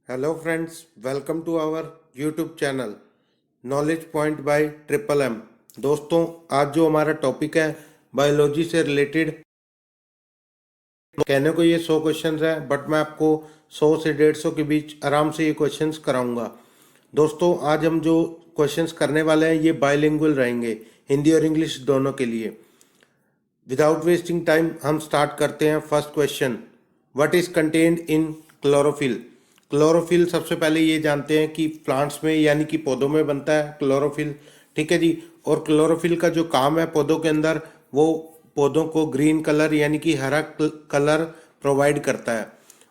Hello friends, welcome to our YouTube channel knowledge point by triple M. दोस्तों, आज जो हमारा टॉपिक है बायोलॉजी से रिलेटेड, कहने को ये 100 क्वेश्चंस है, बट मैं आपको 100 से 150 के बीच आराम से ये क्वेश्चंस कराऊंगा। दोस्तों, आज हम जो क्वेश्चंस करने वाले हैं ये बाइलिंगुअल रहेंगे, हिंदी और इंग्लिश दोनों के लिए। विदाउट वेस्टिंग टाइम हम स्टार्ट करते हैं। First question, what is contained in chlorophyll. Chlorophyll सबसे पहले ये जानते हैं कि प्लांट्स में यानी कि पौधों में बनता है क्लोरोफिल, ठीक है जी। और क्लोरोफिल का जो काम है पौधों के अंदर, वो पौधों को ग्रीन कलर यानी कि हरा कलर प्रोवाइड करता है।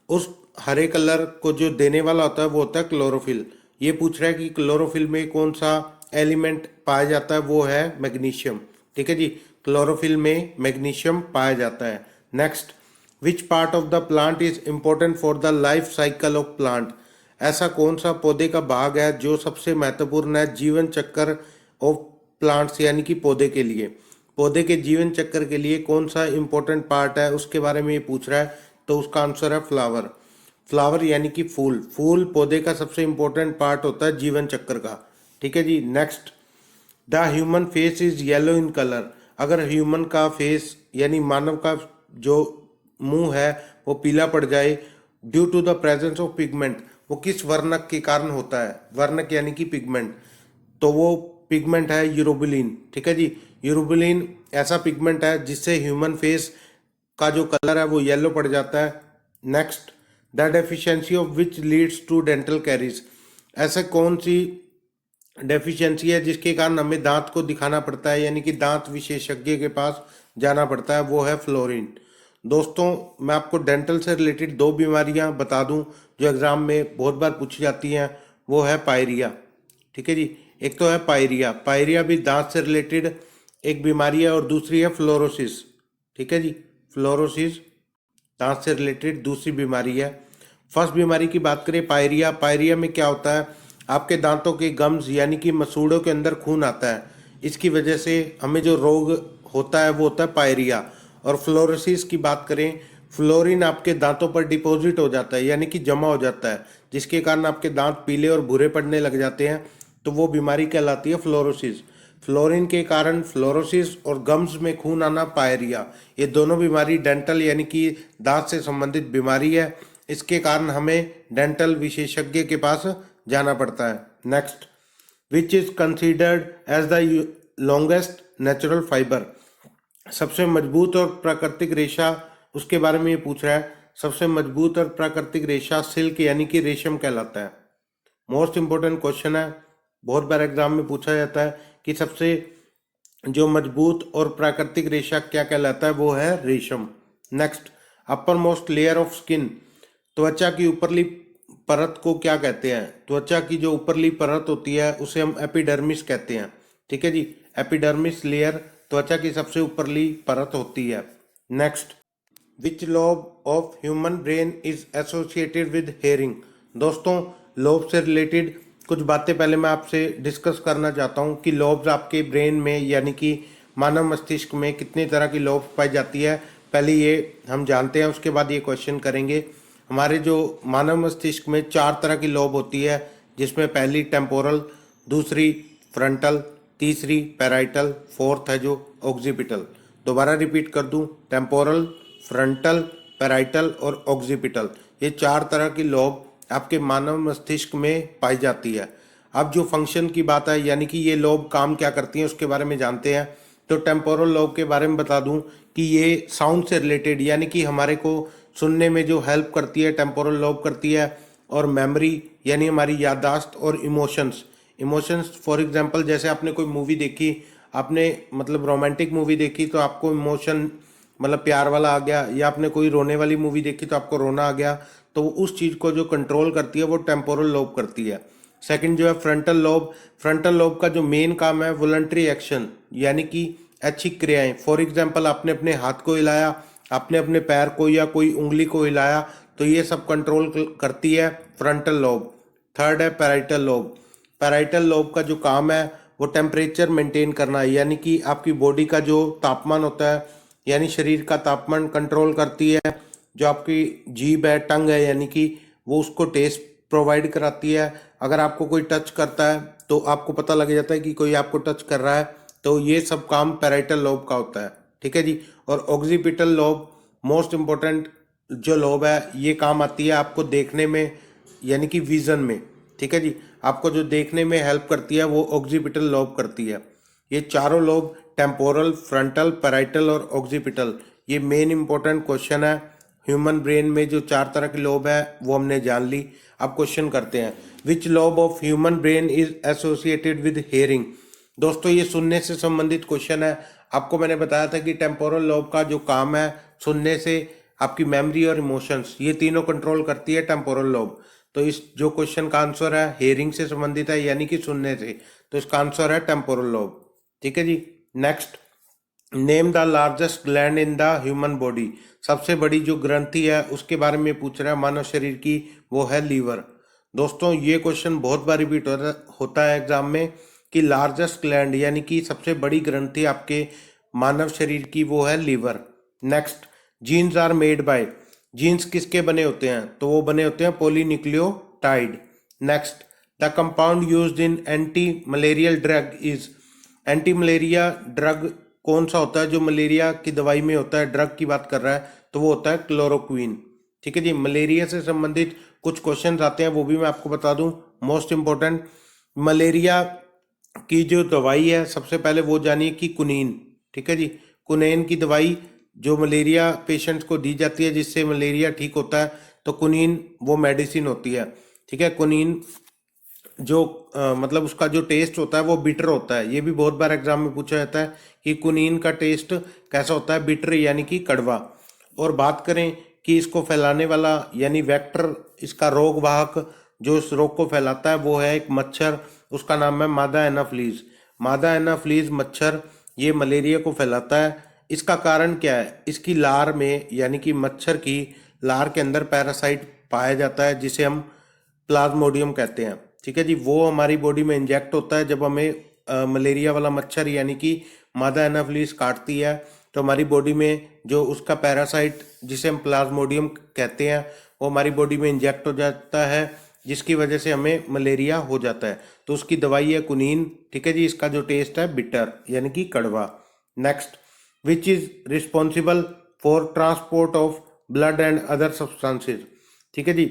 उस हरे कलर को जो देने वाला होता है वो होता है क्लोरोफिल। ये पूछ रहा है कि क्लोरोफिल में कौन सा एलिमेंट पाया जाता है, वो है मैग्नीशियम, ठीक है जी। क्लोरोफिल में मैग्नीशियम पाया जाता है। Next, which part of the plant is important for the life cycle of plant. ऐसा कौन सा पौधे का भाग है जो सबसे महत्वपूर्ण है जीवन चक्र ऑफ प्लांट्स यानी कि पौधे के लिए। पौधे के जीवन चक्र के लिए कौन सा इंपॉर्टेंट पार्ट है उसके बारे में ये पूछ रहा है, तो उसका आंसर है फ्लावर। फ्लावर यानी कि फूल। फूल पौधे का सबसे इंपॉर्टेंट पार्ट होता है जीवन चक्र का, ठीक है जी। Next, the human face is yellow in colour. अगर ह्यूमन का फेस यानी मानव का जो मुंह है वो पीला पड़ जाए due to the presence of pigment, वो किस वर्णक के कारण होता है। वर्णक यानी कि पिगमेंट, तो वो पिगमेंट है यूरोबिलिन, ठीक है जी। यूरोबिलिन ऐसा पिगमेंट है जिससे ह्यूमन फेस का जो कलर है वो येलो पड़ जाता है। Next, the deficiency of which leads to dental caries. ऐसा कौन सी डेफिशिएंसी है जिसके कारण हमें दांत को दिखाना पड़ता है यानी कि दांत विशेषज्ञ के पास जाना पड़ता है, वो है फ्लोरीन। दोस्तों, मैं आपको डेंटल से रिलेटेड दो बीमारियां बता दूं जो एग्जाम में बहुत बार पूछी जाती हैं, वो है पायरिया, ठीक है जी। एक तो है पायरिया, पायरिया भी दांत से रिलेटेड एक बीमारी है, और दूसरी है फ्लोरोसिस, ठीक है जी। फ्लोरोसिस दांत से रिलेटेड दूसरी बीमारी है। फर्स्ट बीमारी की बात करें पायरिया, पायरिया में क्या होता है, आपके दांतों के गम्स यानी कि मसूड़ों के अंदर खून आता है। इसकी वजह से हमें जो रोग होता है वो होता है पायरिया। और फ्लोरोसिस की बात करें, फ्लोरीन आपके दांतों पर डिपॉजिट हो जाता है यानी कि जमा हो जाता है, जिसके कारण आपके दांत पीले और भूरे पड़ने लग जाते हैं, तो वो बीमारी कहलाती है फ्लोरोसिस। फ्लोरीन के कारण फ्लोरोसिस और गम्स में खून आना पायरिया, ये दोनों बीमारी डेंटल यानी कि दांत से संबंधित बीमारी है। इसके कारण हमें डेंटल विशेषज्ञ के पास जाना पड़ता है। Next, which is considered as the longest natural fibre. सबसे मजबूत और प्राकृतिक रेशा, उसके बारे में ये पूछ रहा है। सबसे मजबूत और प्राकृतिक रेशा सिल्क यानी कि रेशम कहलाता है। मोस्ट इंपोर्टेंट क्वेश्चन है, बहुत बार एग्जाम में पूछा जाता है कि सबसे जो मजबूत और प्राकृतिक रेशा क्या कहलाता है, वो है रेशम। Next, upper most layer of skin. त्वचा की ऊपरली परत को क्या कहते हैं। त्वचा की जो ऊपरली परत होती है उसे हम एपिडर्मिस कहते हैं, ठीक है जी। एपिडर्मिस लेयर त्वचा की सबसे ऊपरली परत होती है। Next, which lobe of human brain is associated with hearing. दोस्तों, लोब से रिलेटेड कुछ बातें पहले मैं आपसे डिस्कस करना चाहता हूँ कि लोब्स आपके ब्रेन में यानी कि मानव मस्तिष्क में कितनी तरह की लोब्स पाई जाती है, पहले ये हम जानते हैं, उसके बाद ये क्वेश्चन करेंगे। हमारे जो मानव मस्तिष्क में 4 तरह की लोब होती है, जिसमें पहली टेम्पोरल, दूसरी फ्रंटल, तीसरी पैराइटल, फोर्थ है जो ऑक्सीपिटल। दोबारा रिपीट कर दूं, टेम्पोरल, फ्रंटल, पैराइटल और ऑक्सीपिटल, ये 4 तरह की लोब आपके मानव मस्तिष्क में पाई जाती है। अब जो फंक्शन की बात है यानी कि ये लोब काम क्या करती हैं उसके बारे में जानते हैं। तो टेम्पोरल लोब के बारे में बता दूं कि ये साउंड से रिलेटेड यानी कि हमारे को सुनने में जो हेल्प करती है टेम्पोरल लोब करती है, और मेमोरी यानी हमारी याददाश्त, और इमोशंस। इमोशंस फॉर एग्जांपल, जैसे आपने कोई मूवी देखी, आपने मतलब रोमांटिक मूवी देखी तो आपको इमोशन मतलब प्यार वाला आ गया, या आपने कोई रोने वाली मूवी देखी तो आपको रोना आ गया, तो उस चीज़ को जो कंट्रोल करती है वो टेम्पोरल लोब करती है। सेकंड जो है फ्रंटल लोब। फ्रंटल लोब का जो मेन काम है वॉलंटरी एक्शन यानी कि ऐच्छिक क्रियाएं। फॉर एग्जांपल, आपने अपने हाथ को हिलाया, आपने अपने पैर को या कोई उंगली को हिलाया, तो ये सब कंट्रोल करती है फ्रंटल लोब। थर्ड है पैराइटल लोब। पैराइटल लोब का जो काम है वो टेम्परेचर मेंटेन करना है यानी कि आपकी बॉडी का जो तापमान होता है यानी शरीर का तापमान कंट्रोल करती है। जो आपकी जीभ है, टंग है, यानी कि वो उसको टेस्ट प्रोवाइड कराती है। अगर आपको कोई टच करता है तो आपको पता लग जाता है कि कोई आपको टच कर रहा है, तो ये सब काम पैराइटल लोब का होता है, ठीक है जी। और ऑक्सीपिटल लोब मोस्ट इम्पोर्टेंट जो लोब है, ये काम आती है आपको देखने में, यानी कि विजन में, ठीक है जी। आपको जो देखने में हेल्प करती है वो ऑक्सीपिटल लोब करती है। ये चारों लोब टेम्पोरल, फ्रंटल, पैराइटल और ऑक्सीपिटल, ये मेन इंपॉर्टेंट क्वेश्चन है। ह्यूमन ब्रेन में जो 4 तरह की लोब है वो हमने जान ली। अब क्वेश्चन करते हैं, which lobe of human brain is associated with hearing. दोस्तों ये सुनने से संबंधित क्वेश्चन है। आपको मैंने बताया था कि टेम्पोरल लोब का जो काम है, सुनने से आपकी मेमोरी और इमोशंस, ये तीनों कंट्रोल करती है टेम्पोरल लोब। तो इस जो क्वेश्चन का आंसर है हेयरिंग से संबंधित है, यानी कि सुनने से, तो इसका आंसर है टेम्पोरल लोब, ठीक है जी। Next, name the largest gland in the human body. सबसे बड़ी जो ग्रंथि है उसके बारे में पूछ रहा है मानव शरीर की, वो है लीवर। दोस्तों ये क्वेश्चन बहुत बार रिपीट होता है एग्जाम में कि लार्जेस्ट ग्लैंड यानी कि सबसे बड़ी ग्रंथि आपके मानव शरीर की वो है liver. Next, genes are made by. Genes किसके बने होते हैं, तो वो बने होते हैं polynucleotide. Next, the compound used in anti malarial drug is. Anti malaria drug कौन सा होता है जो मलेरिया की दवाई में होता है, ड्रग की बात कर रहा है, तो वो होता है क्लोरोक्वीन, ठीक है जी। मलेरिया से संबंधित कुछ क्वेश्चंस आते हैं, वो भी मैं आपको बता दूं। मोस्ट इंपॉर्टेंट, मलेरिया की जो दवाई है सबसे पहले वो जानिए कि कुनीन, ठीक है जी। कुनीन की दवाई जो मलेरिया पेशेंट्स को दी जाती है जिससे मलेरिया ठीक होता है, तो कुनीन वो मेडिसिन होती है, ठीक है। कुनीन जो मतलब उसका जो टेस्ट होता है वो बिटर होता है। ये भी बहुत बार एग्जाम में पूछा जाता है कि कुनीन का टेस्ट कैसा होता है, बिटर यानी कि कड़वा। और बात करें कि इसको फैलाने वाला यानी वेक्टर, इसका रोग वाहक जो इस रोग को फैलाता है वो है एक मच्छर, उसका नाम है मादा एनाफ्लीज। मादा एनाफ्लीज मच्छर ये मलेरिया को फैलाता है। इसका कारण क्या है, इसकी लार में यानी कि मच्छर की लार के अंदर पैरासाइट पाया जाता है जिसे हम प्लाज्मोडियम कहते हैं, ठीक है जी। वो हमारी बॉडी में इंजेक्ट होता है जब हमें मलेरिया वाला मच्छर यानी कि मादा एनाफ्लीज काटती है, तो हमारी बॉडी में जो उसका पैरासाइट जिसे हम प्लाज्मोडियम कहते हैं वो हमारी बॉडी में इंजेक्ट हो जाता है, जिसकी वजह से हमें मलेरिया हो जाता है। तो उसकी दवाई है कुनीन, ठीक है जी। इसका जो टेस्ट है बिटर यानी कि कड़वा। Next, which is responsible for transport of blood and other substances, ठीक है जी।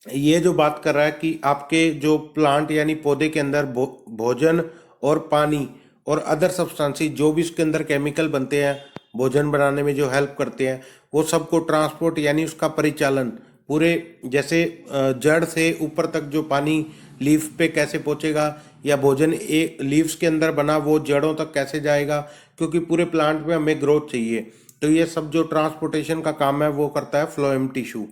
ये जो बात कर रहा है कि आपके जो प्लांट यानी पौधे के अंदर भोजन और पानी और अदर सब्सटेंसेस जो भी उसके अंदर केमिकल बनते हैं भोजन बनाने में जो हेल्प करते हैं, वो सबको ट्रांसपोर्ट यानी उसका परिचालन पूरे, जैसे जड़ से ऊपर तक जो पानी लीफ पे कैसे पहुंचेगा, या भोजन एक लीव्स के अंदर बना वो जड़ों तक कैसे जाएगा, क्योंकि पूरे प्लांट में हमें ग्रोथ चाहिए। तो ये सब जो ट्रांसपोर्टेशन का काम है वो करता है फ्लोएम टिश्यू,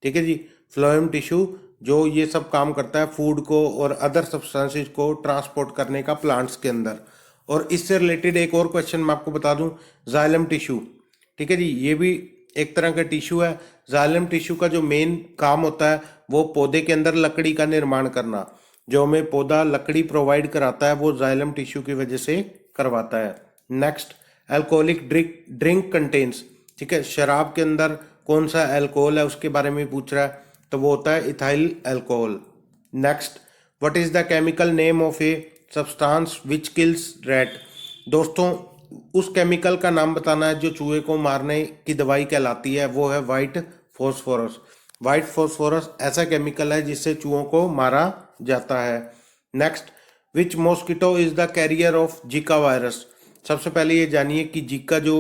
ठीक है जी। फ्लोएम टिश्यू जो ये सब काम करता है फूड को और अदर सब्सटेंसेस को ट्रांसपोर्ट करने का प्लांट्स के अंदर। और इससे रिलेटेड एक और क्वेश्चन मैं आपको बता दूं, जाइलम टिश्यू, ठीक है जी। ये भी एक तरह का टिश्यू है। जाइलम टिश्यू का जो मेन काम होता है वो पौधे के अंदर लकड़ी का निर्माण करना। जो हमें पौधा लकड़ी प्रोवाइड कराता है वो जाइलम टिश्यू की वजह से करवाता है। नेक्स्ट, अल्कोहलिक ड्रिंक कंटेन्स, ठीक है। शराब के अंदर कौन सा अल्कोहल है उसके बारे में पूछ रहा है, तो वो होता है ethyl alcohol. Next, what is the chemical name of a substance which kills rat. दोस्तों उस केमिकल का नाम बताना है जो चूहे को मारने की दवाई कहलाती है, वो है व्हाइट फॉस्फोरस। व्हाइट फॉस्फोरस ऐसा केमिकल है जिससे चूहों को मारा जाता है। Next, which mosquito is the carrier of Zika virus. सबसे पहले ये जानिए कि जीका जो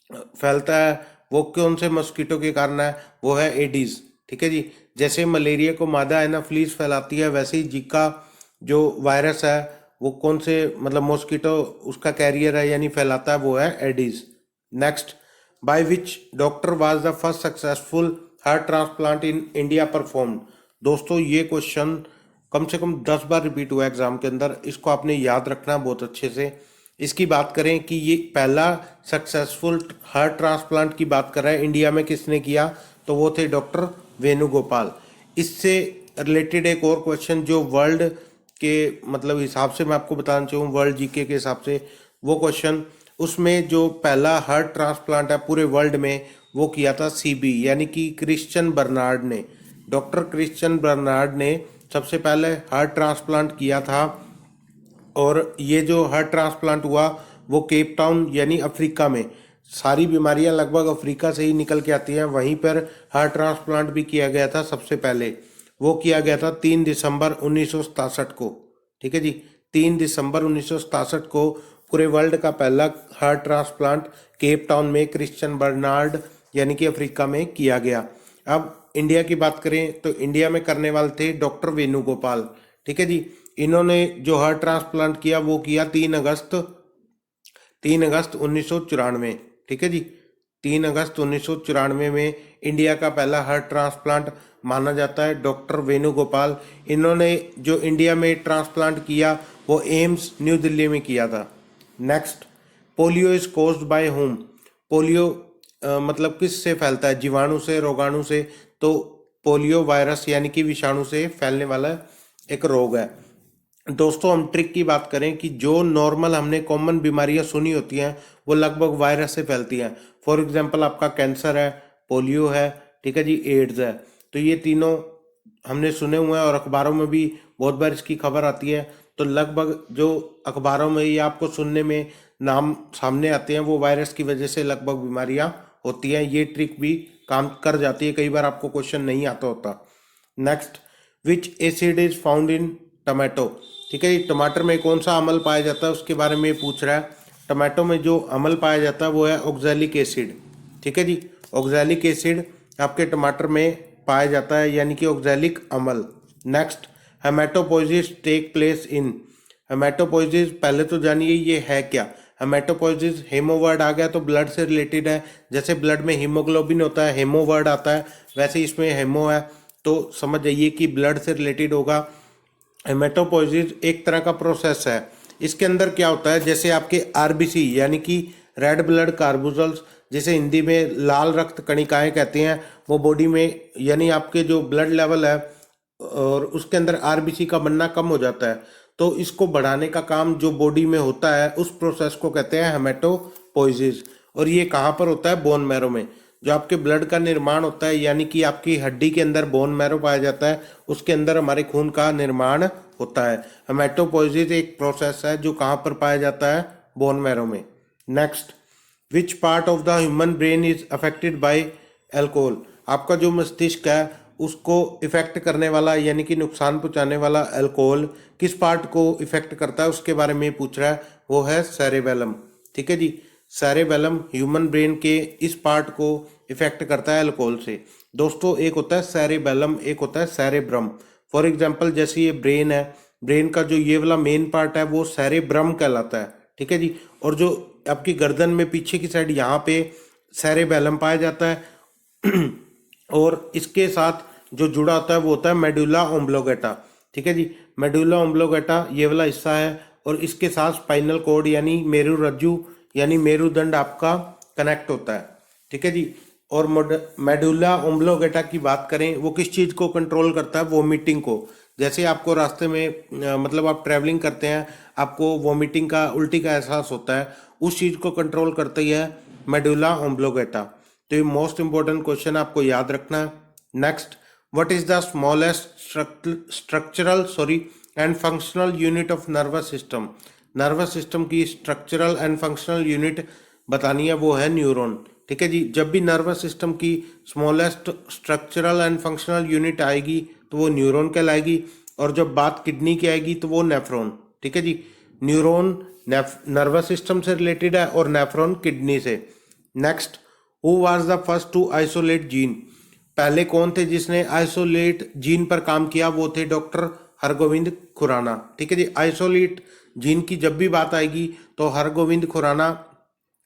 फैलता है वो कौन से मॉस्किटो के कारण है, वो है एडीज, ठीक है जी। जैसे मलेरिया को मादा एनाफ्लीज फैलाती है, वैसे ही जीका जो वायरस है वो कौन से मतलब मॉस्किटो उसका कैरियर है यानी फैलाता है, वो है Aedes. Next, by which doctor was the first successful heart transplant in India performed. दोस्तों ये क्वेश्चन कम से कम 10 बार रिपीट हुआ एग्जाम के अंदर, इसको आपने याद रखना बहुत अच्छे से। इसकी बात करें कि ये पहला सक्सेसफुल हार्ट ट्रांसप्लांट की बात कर रहा है इंडिया में किसने किया, तो वो थे डॉक्टर वेणुगोपाल। इससे रिलेटेड एक और क्वेश्चन जो वर्ल्ड के मतलब हिसाब से मैं आपको बताना चाहूँ, वर्ल्ड जीके के हिसाब से वो क्वेश्चन, उसमें जो पहला हार्ट ट्रांसप्लांट है पूरे वर्ल्ड में वो किया था सीबी यानी कि क्रिश्चियन बर्नार्ड ने, डॉक्टर क्रिश्चियन बर्नार्ड ने सबसे पहले हार्ट ट्रांसप्लांट किया था, और ये जो हार्ट ट्रांसप्लांट हुआ वो केप टाउन यानी अफ्रीका में, सारी बीमारियां लगभग अफ्रीका से ही निकल के आती हैं, वहीं पर हार्ट ट्रांसप्लांट भी किया गया था सबसे पहले। वो किया गया था 3 दिसंबर 1967 को। ठीक है जी, 3 दिसंबर 1967 को पूरे वर्ल्ड का पहला हार्ट ट्रांसप्लांट केप टाउन में क्रिश्चियन बर्नार्ड यानी कि अफ्रीका में किया गया। अब इंडिया की बात करें तो इंडिया में करने वाले थे डॉक्टर वेणुगोपाल। ठीक है जी, इन्होंने जो हार्ट ट्रांसप्लांट किया वो किया 3 अगस्त 1994। ठीक है जी, 3 अगस्त 1994 में इंडिया का पहला हार्ट ट्रांसप्लांट माना जाता है डॉक्टर वेणुगोपाल। इन्होंने जो इंडिया में ट्रांसप्लांट किया वो एम्स न्यू दिल्ली में किया था। Next, polio is caused bye home. Polio मतलब किस से फैलता है? जीवाणु से, रोगाणु से। तो पोलियो वायरस यानी कि विषाणु से फैलने वाला एक रोग है। दोस्तों हम ट्रिक की बात करें कि जो नॉर्मल हमने कॉमन बीमारियां सुनी होती हैं वो लगभग वायरस से फैलती हैं। फॉर एग्जांपल आपका कैंसर है, पोलियो है, ठीक है जी, एड्स है। तो ये तीनों हमने सुने हुए हैं और अखबारों में भी बहुत बार इसकी खबर आती है। तो लगभग जो अखबारों में या आपको सुनने में नाम सामने आते हैं वो वायरस की वजह से लगभग बीमारियां होती हैं। ये ट्रिक भी काम कर जाती है, कई बार आपको क्वेश्चन नहीं आता होता। Next, which acid is found in tomato. ठीक है, टमाटर में कौन सा अम्ल पाया जाता है उसके बारे में पूछ रहा है। टमाटो में जो अम्ल पाया जाता है वो है ऑक्सैलिक एसिड। ठीक है जी, ऑक्सैलिक एसिड आपके टमाटर में पाया जाता है यानी कि ऑक्सैलिक अम्ल। Next, haematopoiesis take place in. Haematopoiesis पहले तो जानिए ये है क्या। हेमेटोपोइसिस, हेमो वर्ड आ गया तो ब्लड से रिलेटेड है। जैसे ब्लड में हीमोग्लोबिन होता है, हेमो वर्ड आता है, वैसे इसमें हेमो है, तो समझ जाइए कि ब्लड से रिलेटेड होगा। हेमेटोपोइसिस एक तरह का प्रोसेस है। इसके अंदर क्या होता है, जैसे आपके आरबीसी यानी कि रेड ब्लड कार्बुजल्स, जिसे हिंदी में लाल रक्त कणिकाएं कहते हैं, वो बॉडी में यानी आपके जो ब्लड लेवल है और उसके अंदर आरबीसी का बनना कम हो जाता है। तो इसको बढ़ाने का काम जो बॉडी में होता है उस प्रोसेस को कहते हैं हेमेटोपोइसिस। और ये कहाँ पर होता है? बोन मैरो में। जो आपके ब्लड का निर्माण होता है यानी कि आपकी हड्डी के अंदर बोन मैरो पाया जाता है, उसके अंदर हमारे खून का निर्माण होता है। हेमेटोपोइसिस एक प्रोसेस है जो कहाँ पर पाया जाता है? बोन मैरो में। Next, which part of the human brain is affected by alcohol. आपका जो मस्तिष्क है उसको इफेक्ट करने वाला यानी कि नुकसान पहुंचाने वाला एल्कोहल किस पार्ट को इफेक्ट करता है उसके बारे में पूछ रहा है, वो है सेरेबेलम। ठीक है जी, सेरेबेलम ह्यूमन ब्रेन के इस पार्ट को इफेक्ट करता है अल्कोहल से। दोस्तों एक होता है सेरेबेलम, एक होता है सेरेब्रम। फॉर एग्जांपल जैसे ये ब्रेन है, ब्रेन का जो ये वाला मेन पार्ट है वो सेरेब्रम कहलाता है। ठीक है जी, और जो आपकी गर्दन में पीछे की साइड यहाँ पे सेरेबेलम पाया जाता है और इसके साथ जो जुड़ा होता है वो होता है मेडुला ओम्ब्लोगेटा। ठीक है जी, मेडुला ओम्ब्लोगेटा ये वाला हिस्सा है और इसके साथ स्पाइनल कॉर्ड यानी मेरुरज्जु यानी मेरुदंड आपका कनेक्ट होता है। ठीक है जी, और मेडुला ओम्ब्लोगेटा की बात करें वो किस चीज़ को कंट्रोल करता है? वोमिटिंग को। जैसे आपको रास्ते में मतलब आप ट्रैवलिंग करते हैं, आपको वोमिटिंग का, उल्टी का एहसास होता है, उस चीज़ को कंट्रोल करती है मेडुला ओम्ब्लोगेटा। तो ये मोस्ट इंपॉर्टेंट क्वेश्चन आपको याद रखना है। Next, what is the smallest structural and functional unit of nervous system. Nervous system की स्ट्रक्चरल एंड फंक्शनल यूनिट बतानी है, वो है न्यूरॉन। ठीक है जी, जब भी नर्वस सिस्टम की smallest structural and functional unit आएगी तो वो न्यूरॉन कहलाएगी, और जब बात किडनी की आएगी तो वो नेफ्रॉन। ठीक है जी, न्यूरॉन नर्वस सिस्टम से रिलेटेड है और नेफ्रॉन किडनी से। Next, who was the first to isolate gene. पहले कौन थे जिसने आइसोलेट जीन पर काम किया? वो थे डॉक्टर हरगोविंद खुराना। ठीक है जी, आइसोलेट जीन की जब भी बात आएगी तो हरगोविंद खुराना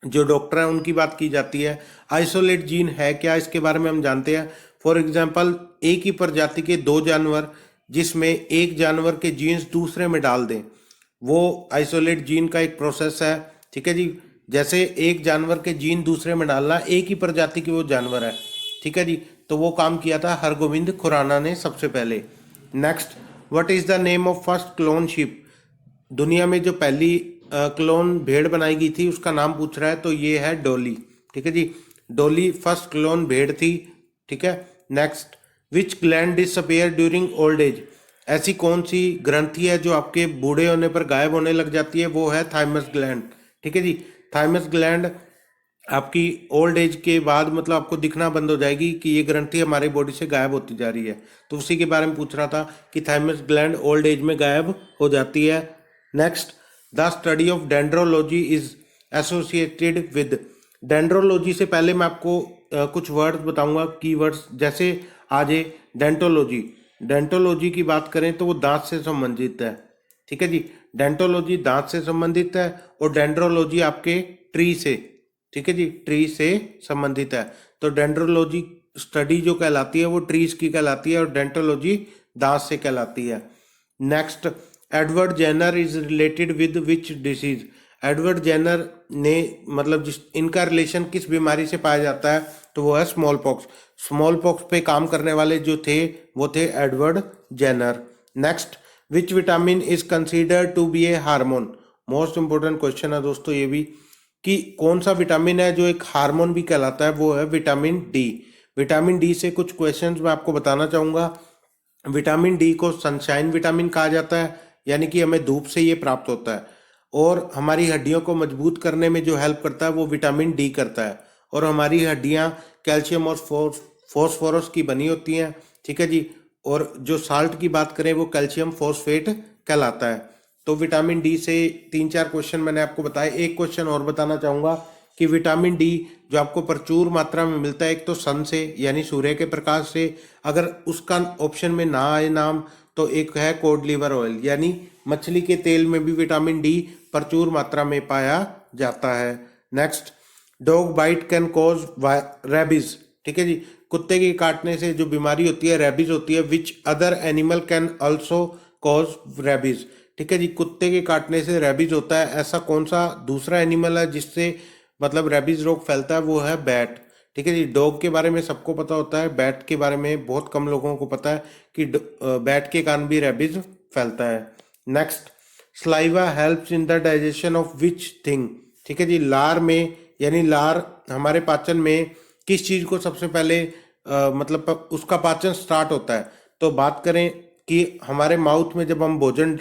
जो डॉक्टर हैं उनकी बात की जाती है। आइसोलेट जीन है क्या, इसके बारे में हम जानते हैं। फॉर एग्जांपल एक ही प्रजाति के 2 जानवर जिसमें एक जानवर के जीन्स दूसरे में डाल दें, वो आइसोलेट जीन का एक प्रोसेस है। ठीक है जी, जैसे एक जानवर के जीन दूसरे में डालना, एक ही प्रजाति की वो जानवर है। ठीक है जी, तो वो काम किया था हरगोविंद खुराना ने सबसे पहले। Next, what is the name of first clone ship. दुनिया में जो पहली क्लोन भेड़ बनाई गई थी उसका नाम पूछ रहा है, तो ये है डॉली। ठीक है जी, डॉली फर्स्ट क्लोन भेड़ थी। ठीक है, नेक्स्ट, विच gland disappear during old age, ऐसी कौन सी ग्रंथि है जो आपके बूढ़े होने पर गायब होने लग जाती है, वो है थाइमस ग्लैंड। ठीक है जी, थाइमस ग्लैंड आपकी ओल्ड एज के बाद मतलब आपको दिखना बंद हो जाएगी कि ये ग्रंथि हमारी बॉडी से गायब होती जा रही है। तो उसी के बारे में पूछ रहा था कि थाइमस ग्लैंड ओल्ड एज में गायब हो जाती है। Next, the study of dendrology is associated with, dendrology से पहले मैं आपको कुछ वर्ड्स बताऊंगा, कीवर्ड्स, जैसे आज डेंटोलॉजी, डेंटोलॉजी की बात करें तो वो दांत से संबंधित है। ठीक है जी, डेंटोलॉजी दांत से संबंधित है और डेंड्रोलॉजी आपके ट्री से, ठीक है जी, ट्री से संबंधित है। तो डेंड्रोलॉजी स्टडी जो कहलाती है वो ट्रीज की कहलाती है और डेंटोलॉजी दांत से कहलाती है। Next, Edward Jenner is related with which disease, Edward Jenner ने मतलब जिस इनका रिलेशन किस बीमारी से पाया जाता है, तो वो है स्मॉल पॉक्स। स्मॉल पॉक्स पे काम करने वाले जो थे वो थे Edward Jenner. Next, which vitamin is considered to be a hormone, most important question है दोस्तों ये भी, कि कौन सा विटामिन है जो एक हार्मोन भी कहलाता है, वो है विटामिन डी। विटामिन डी से कुछ क्वेश्चंस मैं आपको बताना चाहूँगा। विटामिन डी को सनशाइन विटामिन कहा जाता है, यानी कि हमें धूप से ये प्राप्त होता है, और हमारी हड्डियों को मजबूत करने में जो हेल्प करता है वो विटामिन डी करता है, और हमारी हड्डियाँ कैल्शियम और फॉस्फोरस की बनी होती हैं। ठीक है जी, और जो साल्ट की बात करें वो कैल्शियम फॉस्फेट कहलाता है। तो विटामिन डी से 3-4 क्वेश्चन मैंने आपको बताए। एक क्वेश्चन और बताना चाहूँगा कि विटामिन डी जो आपको प्रचुर मात्रा में मिलता है, एक तो सन से यानी सूर्य के प्रकाश से, अगर उसका ऑप्शन में ना आए नाम, तो एक है कोड लीवर ऑयल, यानी मछली के तेल में भी विटामिन डी प्रचुर मात्रा में पाया जाता है। Next, dog bite can cause rabies, ठीक है जी, कुत्ते के काटने से जो बीमारी होती है रेबीज होती है। Which other animal can also cause rabies, ठीक है जी, कुत्ते के काटने से रेबीज होता है, ऐसा कौन सा दूसरा एनिमल है जिससे मतलब रेबीज रोग फैलता है, वो है बैट। ठीक है जी, डॉग के बारे में सबको पता होता है, बैट के बारे में बहुत कम लोगों को पता है कि बैट के कारण भी रेबीज फैलता है। Next, saliva helps in the digestion of which thing, ठीक है जी, लार में यानी लार हमारे पाचन में किस चीज को सबसे पहले मतलब उसका पाचन स्टार्ट होता है। तो बात करें कि हमारे माउथ में जब हम भोजन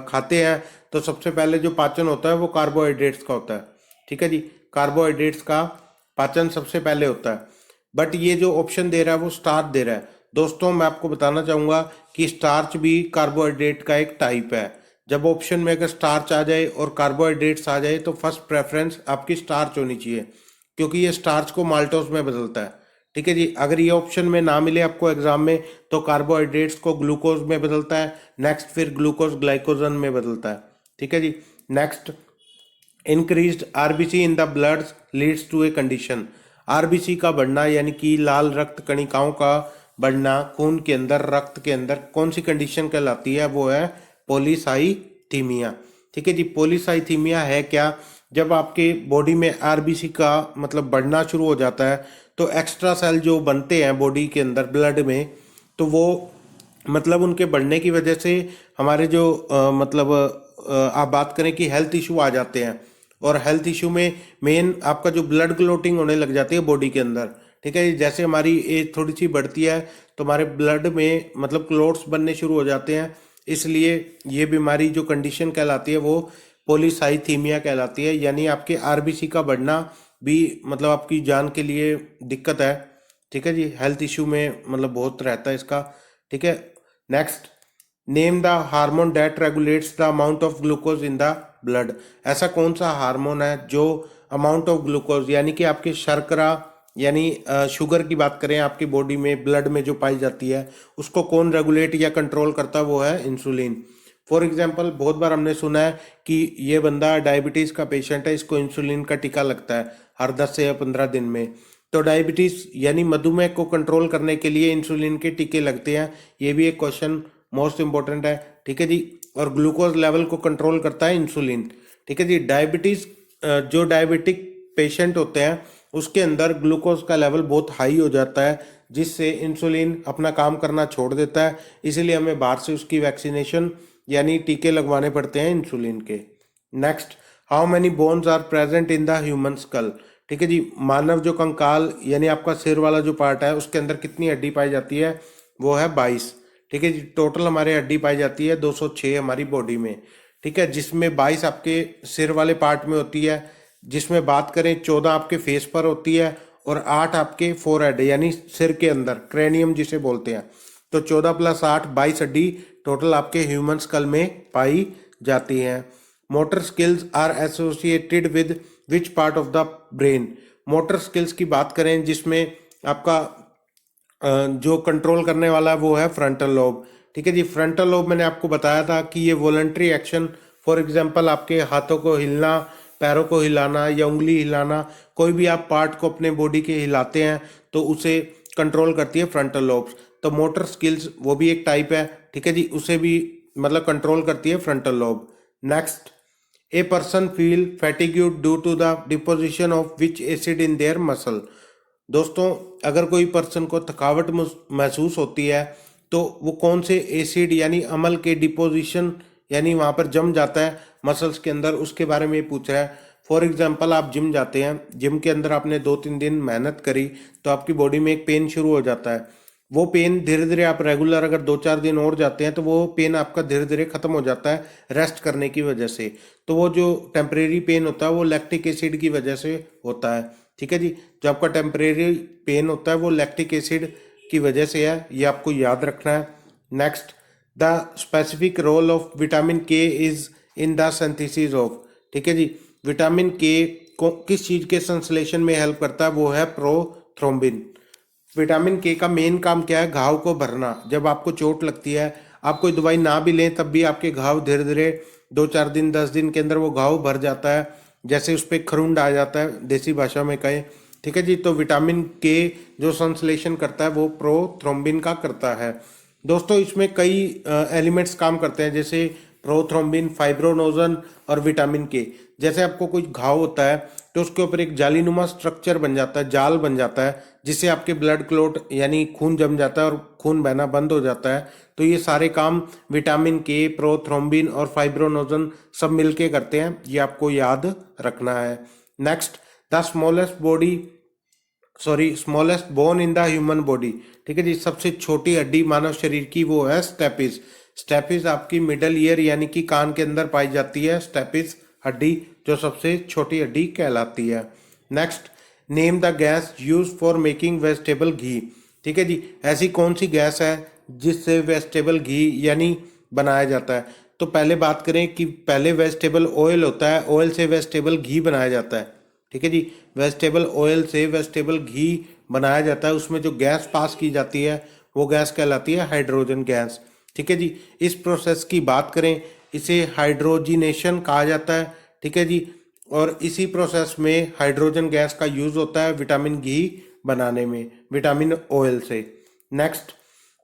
खाते हैं तो सबसे पहले जो पाचन होता है वो कार्बोहाइड्रेट्स का होता है। ठीक है जी, कार्बोहाइड्रेट्स का पाचन सबसे पहले होता है, बट ये जो ऑप्शन दे रहा है वो स्टार्च दे रहा है। दोस्तों मैं आपको बताना चाहूँगा कि स्टार्च भी कार्बोहाइड्रेट का एक टाइप है। जब ऑप्शन में अगर स्टार्च आ जाए और कार्बोहाइड्रेट्स आ जाए तो फर्स्ट प्रेफरेंस आपकी स्टार्च होनी चाहिए, क्योंकि ये स्टार्च को माल्टोज में बदलता है। ठीक है जी, अगर ये ऑप्शन में ना मिले आपको एग्जाम में तो कार्बोहाइड्रेट्स को ग्लूकोज में बदलता है, नेक्स्ट फिर ग्लूकोज ग्लाइकोजन में बदलता है। ठीक है जी, next, increased RBC in the blood leads to a condition, RBC का बढ़ना यानी कि लाल रक्त कणिकाओं का बढ़ना खून के अंदर, रक्त के अंदर, कौन सी कंडीशन कहलाती है, वो है पॉलीसाइथीमिया। ठीक है जी, पॉलीसाइथीमिया है क्या, जब आपके बॉडी में आरबीसी का मतलब बढ़ना शुरू हो जाता है तो एक्स्ट्रा सेल जो बनते हैं बॉडी के अंदर ब्लड में, तो वो मतलब उनके बढ़ने की वजह से हमारे जो मतलब आप बात करें कि हेल्थ इशू आ जाते हैं, और हेल्थ इशू में मेन आपका जो ब्लड क्लोटिंग होने लग जाती है बॉडी के अंदर। ठीक है, जैसे हमारी एज थोड़ी सी बढ़ती है तो हमारे ब्लड में मतलब क्लोट्स बनने शुरू हो जाते हैं, इसलिए ये बीमारी जो कंडीशन कहलाती है वो पॉलीसाइथीमिया कहलाती है, यानी आपके आरबीसी का बढ़ना भी मतलब आपकी जान के लिए दिक्कत है। ठीक है जी, हेल्थ इशू में मतलब बहुत रहता है इसका। ठीक है, next, name the hormone that regulates the amount of glucose in the blood, ऐसा कौन सा हार्मोन है जो अमाउंट ऑफ ग्लूकोज यानी कि आपके शर्करा यानी शुगर की बात करें आपकी बॉडी में ब्लड में जो पाई जाती है उसको कौन रेगुलेट या कंट्रोल करता है, वो है इंसुलिन। फॉर एग्जाम्पल बहुत बार हमने सुना है कि ये बंदा डायबिटीज़ का पेशेंट है, इसको इंसुलिन का टीका लगता है हर 10 से 15 दिन में। तो डायबिटीज़ यानी मधुमेह को कंट्रोल करने के लिए इंसुलिन के टीके लगते हैं, ये भी एक क्वेश्चन मोस्ट इंपॉर्टेंट है। ठीक है जी, और ग्लूकोज लेवल को कंट्रोल करता है इंसुलिन। ठीक है जी, डायबिटीज़ जो डायबिटिक पेशेंट होते हैं उसके अंदर ग्लूकोज का लेवल बहुत हाई हो जाता है, जिससे इंसुलिन अपना काम करना छोड़ देता है, इसीलिए हमें बाहर से उसकी वैक्सीनेशन यानी टीके लगवाने पड़ते हैं इंसुलिन के। Next, how many bones are present in the human skull, ठीक है जी, मानव जो कंकाल यानी आपका सिर वाला जो पार्ट है उसके अंदर कितनी हड्डी पाई जाती है, वो है 22। ठीक है जी, टोटल हमारे हड्डी पाई जाती है 206 हमारी बॉडी में। ठीक है, जिसमें 22 आपके सिर वाले पार्ट में होती है, जिसमें बात करें 14 आपके फेस पर होती है और 8 आपके फोरहेड यानी सिर के अंदर, क्रेनियम जिसे बोलते हैं। तो 14 + 8 22 हड्डी टोटल आपके ह्यूमन स्कल में पाई जाती हैं। Motor skills are associated with which part of the brain. Motor skills की बात करें जिसमें आपका जो कंट्रोल करने वाला है वो है फ्रंटल लोब। ठीक है जी, फ्रंटल लोब मैंने आपको बताया था कि ये वॉलंटरी एक्शन, फॉर एग्जांपल आपके हाथों को हिलना, पैरों को हिलाना या उंगली हिलाना, कोई भी आप पार्ट को अपने बॉडी के हिलाते हैं तो उसे कंट्रोल करती है फ्रंटल लोब्स। तो मोटर स्किल्स वो भी एक टाइप है। ठीक है जी, उसे भी मतलब कंट्रोल करती है frontal lobe. Next, a person feel fatigued due to the deposition of which acid in their muscle. दोस्तों, अगर कोई पर्सन को थकावट महसूस होती है तो वो कौन से एसिड यानी अम्ल के डिपोजिशन यानी वहाँ पर जम जाता है मसल्स के अंदर, उसके बारे में पूछ रहा है। फॉर एग्जांपल आप जिम जाते हैं, जिम के अंदर आपने 2-3 दिन मेहनत करी तो आपकी बॉडी में एक पेन शुरू हो जाता है। वो पेन धीरे धीरे आप रेगुलर अगर 2-4 दिन और जाते हैं तो वो पेन आपका धीरे धीरे खत्म हो जाता है रेस्ट करने की वजह से। तो वो जो टेम्परेरी पेन होता है वो लैक्टिक एसिड की वजह से होता है। ठीक है जी, जो आपका टेम्परेरी पेन होता है वो लैक्टिक एसिड की वजह से है, ये आपको याद रखना है। Next, the specific role of vitamin K is in the synthesis of. ठीक है जी, विटामिन के को किस चीज़ के संश्लेषण में हेल्प करता है, वो है प्रोथ्रोम्बिन। विटामिन के का मेन काम क्या है, घाव को भरना। जब आपको चोट लगती है, आप कोई दवाई ना भी लें तब भी आपके घाव धीरे धीरे 2-4 दिन 10 दिन के अंदर वो घाव भर जाता है, जैसे उस पर खरुंड आ जाता है देसी भाषा में कहें। ठीक है जी, तो विटामिन के जो संश्लेषण करता है वो प्रोथ्रोम्बिन का करता है। दोस्तों, इसमें कई एलिमेंट्स काम करते हैं, जैसे प्रोथ्रोम्बिन, फाइब्रोनोजन और विटामिन के। जैसे आपको कोई घाव होता है तो उसके ऊपर एक जालीनुमा स्ट्रक्चर बन जाता है, जाल बन जाता है, जिससे आपके ब्लड क्लॉट यानी खून जम जाता है और खून बहना बंद हो जाता है। तो ये सारे काम विटामिन के, प्रोथ्रोम्बिन और फाइब्रोनोजन सब मिलके करते हैं, ये आपको याद रखना है। Next, the smallest bone in the human body. ठीक है जी, सबसे छोटी हड्डी मानव शरीर की वो है स्टेपिस। स्टेपिस आपकी मिडल ईयर यानी कि कान के अंदर पाई जाती है स्टेपिस हड्डी, जो सबसे छोटी हड्डी कहलाती है। Next, name the gas use for making vegetable ghee. ठीक है जी, ऐसी कौन सी गैस है जिससे वेजिटेबल घी यानी बनाया जाता है। तो पहले बात करें कि पहले वेजिटेबल ऑयल होता है, ऑयल से वेजिटेबल घी बनाया जाता है। ठीक है जी, वेजिटेबल ऑयल से वेजिटेबल घी बनाया जाता है, उसमें जो गैस पास की जाती है वो गैस कहलाती है हाइड्रोजन गैस। ठीक है जी, इस प्रोसेस की बात करें, इसे हाइड्रोजिनेशन कहा जाता है। ठीक है जी, और इसी प्रोसेस में हाइड्रोजन गैस का यूज होता है विटामिन घी बनाने में, विटामिन ऑयल से। Next,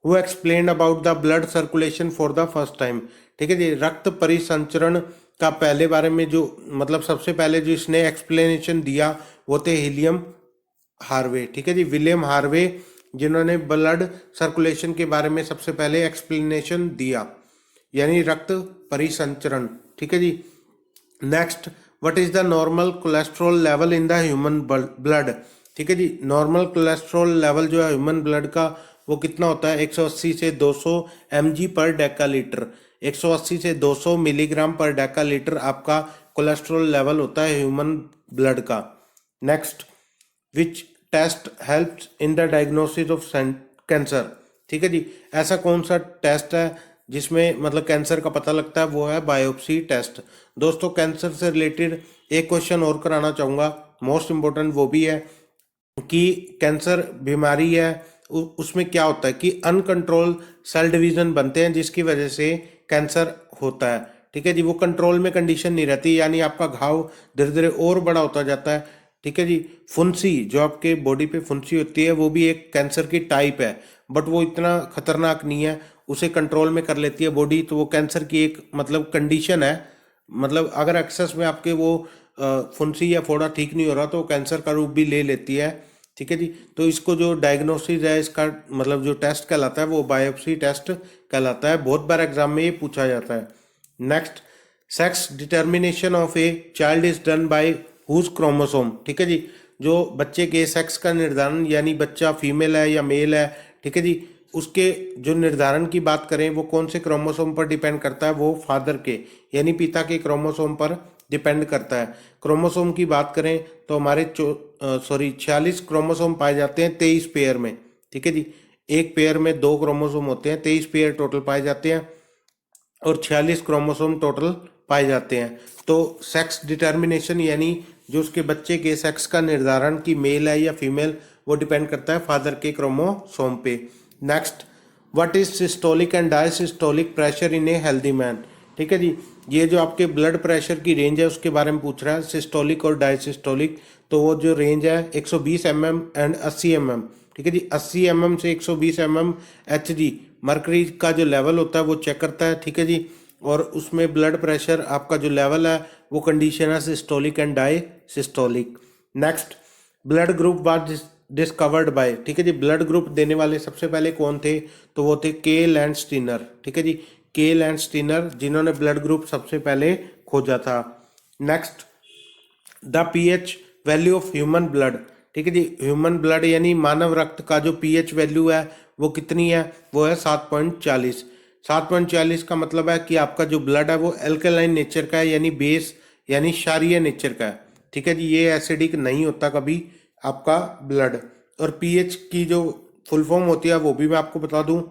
who explain about the blood circulation for the first time. ठीक है जी, रक्त परिसंचरण का पहले बारे में जो मतलब सबसे पहले जो इसने एक्सप्लेनेशन दिया वो थे विलियम हार्वे। ठीक है जी, विलियम हार्वे जिन्होंने ब्लड सर्कुलेशन के बारे में सबसे पहले एक्सप्लेनेशन दिया, यानी रक्त परिसंचरण। ठीक है जी। Next, what is the normal cholesterol level in the human blood. ठीक है जी, नॉर्मल कोलेस्ट्रॉल लेवल जो है ह्यूमन ब्लड का वो कितना होता है, 180 से 200 mg पर डेकालीटर। 180 से 200 मिलीग्राम पर डेकालीटर आपका कोलेस्ट्रॉल लेवल होता है ह्यूमन ब्लड का। Next, which test helps in the diagnosis of cancer. ठीक है जी, ऐसा कौन सा टेस्ट है जिसमें मतलब कैंसर का पता लगता है, वो है बायोप्सी टेस्ट। दोस्तों, कैंसर से रिलेटेड एक क्वेश्चन और कराना चाहूँगा, मोस्ट इम्पोर्टेंट वो भी है कि कैंसर बीमारी है उसमें क्या होता है कि अनकंट्रोल सेल डिवीजन बनते हैं जिसकी वजह से कैंसर होता है। ठीक है जी, वो कंट्रोल में कंडीशन नहीं रहती, यानी आपका घाव धीरे धीरे और बड़ा होता जाता है। ठीक है जी, फुंसी जो आपके बॉडी पे फुंसी होती है वो भी एक कैंसर की टाइप है, बट वो इतना खतरनाक नहीं है, उसे कंट्रोल में कर लेती है बॉडी। तो वो कैंसर की एक मतलब कंडीशन है, मतलब अगर एक्सेस में आपके वो फुंसी या फोड़ा ठीक नहीं हो रहा तो कैंसर का रूप भी ले लेती है। ठीक है जी, तो इसको जो डायग्नोसिस है इसका मतलब जो टेस्ट कहलाता है वो बायोप्सी टेस्ट कहलाता है। बहुत बार एग्जाम में ये पूछा जाता है। Next, sex determination of a child is done by whose chromosome. ठीक है जी, जो बच्चे के सेक्स का निर्धारण यानी बच्चा फीमेल है या मेल है, ठीक है जी, उसके जो निर्धारण की बात करें वो कौन से क्रोमोसोम पर डिपेंड करता है, वो फादर के यानी पिता के क्रोमोसोम पर डिपेंड करता है। क्रोमोसोम की बात करें तो हमारे 46 क्रोमोसोम पाए जाते हैं 23 पेयर में, ठीक है जी। एक पेयर में 2 क्रोमोसोम होते हैं, 23 पेयर टोटल पाए जाते हैं और 46 क्रोमोसोम टोटल पाए जाते हैं। तो सेक्स डिटर्मिनेशन यानी जो उसके बच्चे के सेक्स का निर्धारण कि मेल है या फीमेल, वो डिपेंड करता है फादर के क्रोमोसोम पे। Next, what is systolic and diastolic pressure in a healthy man, ठीक है जी। ये जो आपके ब्लड प्रेशर की रेंज है उसके बारे में पूछ रहा है, सिस्टोलिक और डायसिस्टोलिक। तो वो जो रेंज है 120 mm एंड 80 mm, ठीक है जी। 80 mm से 120 mm Hg मर्करी का जो लेवल होता है वो चेक करता है, ठीक है जी। और उसमें ब्लड प्रेशर आपका जो लेवल है वो कंडीशन है systolic and diastolic. Next, blood group was discovered by, ठीक है जी। ब्लड ग्रुप देने वाले सबसे पहले कौन थे, तो वो थे के लैंडस्टीनर, ठीक है जी। के लैंडस्टीनर जिन्होंने ब्लड ग्रुप सबसे पहले खोजा था। Next, the pH value of human blood, ठीक है जी। ह्यूमन ब्लड यानी मानव रक्त का जो पीएच वैल्यू है वो कितनी है, वो है 7.40। 7.40 का मतलब है कि आपका जो ब्लड है वो एल्कलाइन नेचर का है, यानी बेस यानी क्षारीय नेचर का है, ठीक है जी। ये एसिडिक नहीं होता कभी आपका ब्लड। और पीएच की जो फुल फॉर्म होती है वो भी मैं आपको बता दूं,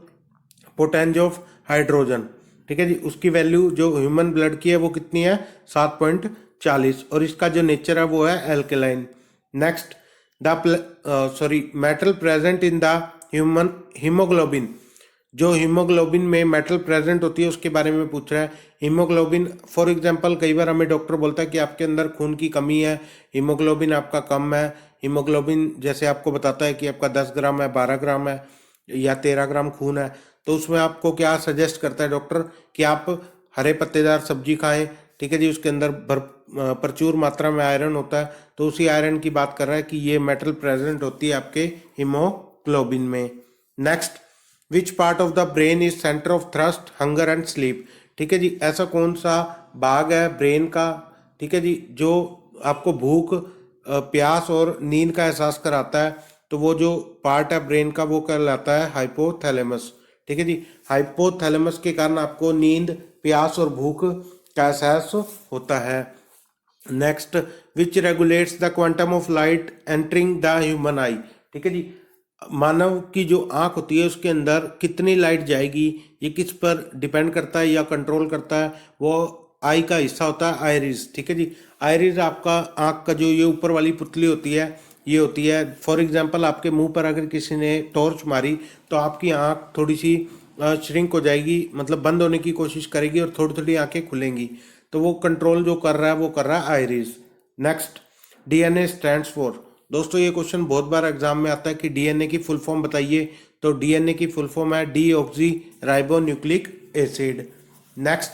पोटेंज ऑफ हाइड्रोजन, ठीक है जी। उसकी वैल्यू जो ह्यूमन ब्लड की है वो कितनी है, 7.40, और इसका जो नेचर है वो है alkaline. Next, the metal present in the human haemoglobin, जो हीमोग्लोबिन में मेटल प्रेजेंट होती है उसके बारे में पूछ रहा है। हीमोग्लोबिन फॉर एग्जांपल कई बार हमें डॉक्टर बोलता है कि आपके अंदर खून की कमी है, हीमोग्लोबिन आपका कम है। हीमोग्लोबिन जैसे आपको बताता है कि आपका 10 ग्राम है, 12 ग्राम है या 13 ग्राम खून है, तो उसमें आपको क्या सजेस्ट करता है डॉक्टर कि आप हरे पत्तेदार सब्जी खाएं, ठीक है जी। उसके अंदर प्रचुर मात्रा में आयरन होता है, तो उसी आयरन की बात कर रहा है कि ये मेटल प्रेजेंट होती है आपके हीमोग्लोबिन में। Next, which part of the brain is centre of thrust hunger and sleep, ठीक है जी। ऐसा कौन सा भाग है ब्रेन का, ठीक है जी, जो आपको भूख, प्यास और नींद का एहसास कराता है, तो वो जो पार्ट है ब्रेन का वो कहलाता है हाइपोथैलेमस, ठीक है जी। हाइपोथैलेमस के कारण आपको नींद, प्यास और भूख का एहसास होता है। Next, which regulates the quantum of light entering the human आई, ठीक है जी। मानव की जो आंख होती है उसके अंदर कितनी लाइट जाएगी, ये किस पर डिपेंड करता है या कंट्रोल करता है, वो आई का हिस्सा होता है आयरिस, ठीक है जी। आयरिस आपका आंख का जो ये ऊपर वाली पुतली होती है ये होती है। फॉर एग्जांपल आपके मुंह पर अगर किसी ने टॉर्च मारी तो आपकी आंख थोड़ी सी श्रिंक हो जाएगी, मतलब बंद होने की कोशिश करेगी और थोड़ी थोड़ी आंखें खुलेंगी, तो वो कंट्रोल जो कर रहा है वो कर रहा है iris. Next, DNA stands for, दोस्तों ये क्वेश्चन बहुत बार एग्जाम में आता है कि डीएनए की फुल फॉर्म बताइए, तो डीएनए की फुल फॉर्म है deoxy ribo nucleic acid. Next,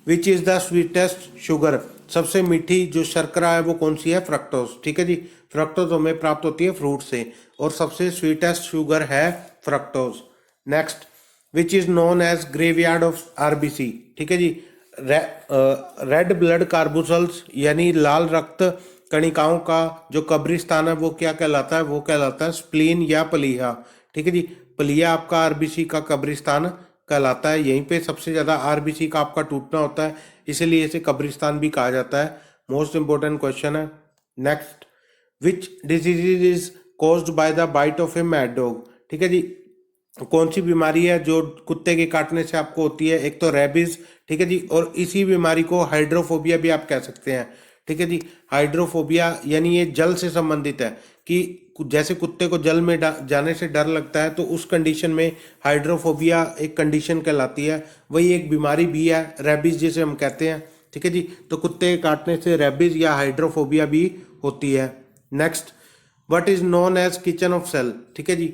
which is the sweetest sugar, सबसे मीठी जो शर्करा है वो कौन सी है, फ्रक्टोज, ठीक है जी। फ्रक्टोज हमें प्राप्त होती है फ्रूट से और सबसे स्वीटेस्ट शुगर है fructose. Next, which is known as graveyard of RBC, ठीक है जी। रेड ब्लड कार्बुसल्स यानी लाल रक्त कणिकाओं का जो कब्रिस्तान है वो क्या कहलाता है, वो कहलाता है स्प्लीन या प्लीहा, ठीक है जी। प्लीहा आपका आरबीसी का कब्रिस्तान कहलाता है, यहीं पे सबसे ज्यादा आरबीसी का आपका टूटना होता है, इसीलिए इसे कब्रिस्तान भी कहा जाता है। मोस्ट इंपोर्टेंट क्वेश्चन है। Next, which disease is caused by the bite of a mad dog, ठीक है जी। कौन सी बीमारी है जो कुत्ते के काटने से आपको होती है, एक तो रेबीज, ठीक है जी, और इसी बीमारी को हाइड्रोफोबिया भी आप कह सकते हैं, ठीक है जी। हाइड्रोफोबिया यानी ये जल से संबंधित है कि जैसे कुत्ते को जल में जाने से डर लगता है, तो उस कंडीशन में हाइड्रोफोबिया एक कंडीशन कहलाती है, वही एक बीमारी भी है रेबीज जिसे हम कहते हैं, ठीक है जी। तो कुत्ते के काटने से रेबीज या हाइड्रोफोबिया भी होती है। Next, what is known as kitchen of cell, ठीक है जी।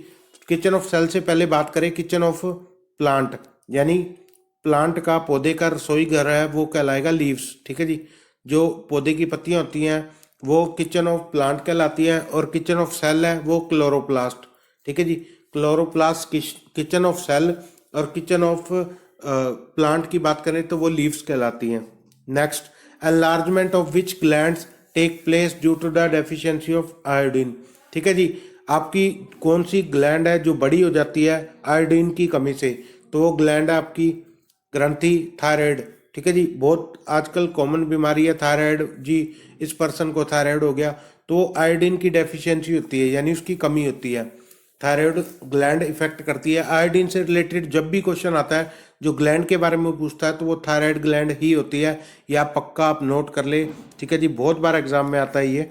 किचन ऑफ सेल से पहले बात करें किचन ऑफ प्लांट, यानी प्लांट का पौधे का रसोई घर है वो कहलाएगा लीव्स, ठीक है जी। जो पौधे की पत्तियां होती हैं वो किचन ऑफ प्लांट कहलाती है, और किचन ऑफ सेल है वो क्लोरोप्लास्ट, ठीक है जी। क्लोरोप्लास्ट किचन ऑफ सेल और किचन ऑफ प्लांट की बात करें तो वो लीव्स कहलाती हैं। Next, enlargement of which glands take place due to the deficiency of iodine, ठीक है जी। आपकी कौन सी ग्लैंड है जो बड़ी हो जाती है आयोडीन की कमी से, तो वो ग्लैंड है आपकी ग्रंथि थायराइड। ठीक है जी, बहुत आजकल कॉमन बीमारी है थायराइड जी, इस पर्सन को थायराइड हो गया, तो आयोडीन की डेफिशिएंसी होती है यानी उसकी कमी होती है। थायराइड ग्लैंड इफेक्ट करती है। आयोडीन से रिलेटेड जब भी क्वेश्चन आता है जो ग्लैंड के बारे में पूछता है तो वो थायराइड ग्लैंड ही होती है, या पक्का आप नोट कर ले। ठीक है जी, बहुत बार एग्जाम में आता है ये।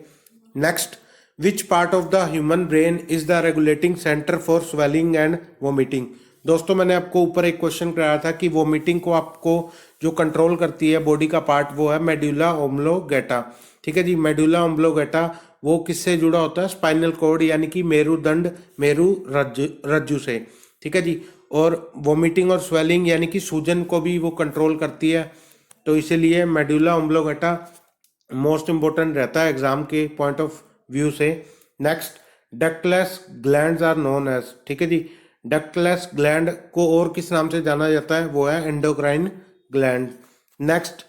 Next, which part of the human brain is the regulating centre for swelling and vomiting. दोस्तों मैंने आपको ऊपर एक क्वेश्चन कराया था कि वोमिटिंग को आपको जो कंट्रोल करती है बॉडी का पार्ट वो है मेडुला ओब्लोंगेटा। ठीक है जी, मेडुला ओब्लोंगेटा वो किससे जुड़ा होता है, स्पाइनल कॉर्ड यानी कि मेरुदंड मेरु रज्जु से। ठीक है जी, और वोमिटिंग और स्वेलिंग यानी कि सूजन को भी वो कंट्रोल करती है, तो इसीलिए मेडुला ओब्लोंगेटा मोस्ट इंपॉर्टेंट रहता है एग्जाम के पॉइंट ऑफ व्यू से। Next, ductless glands are known as. ठीक है जी, डक्टलेस ग्लैंड को और किस नाम से जाना जाता है, वो है endocrine gland. Next,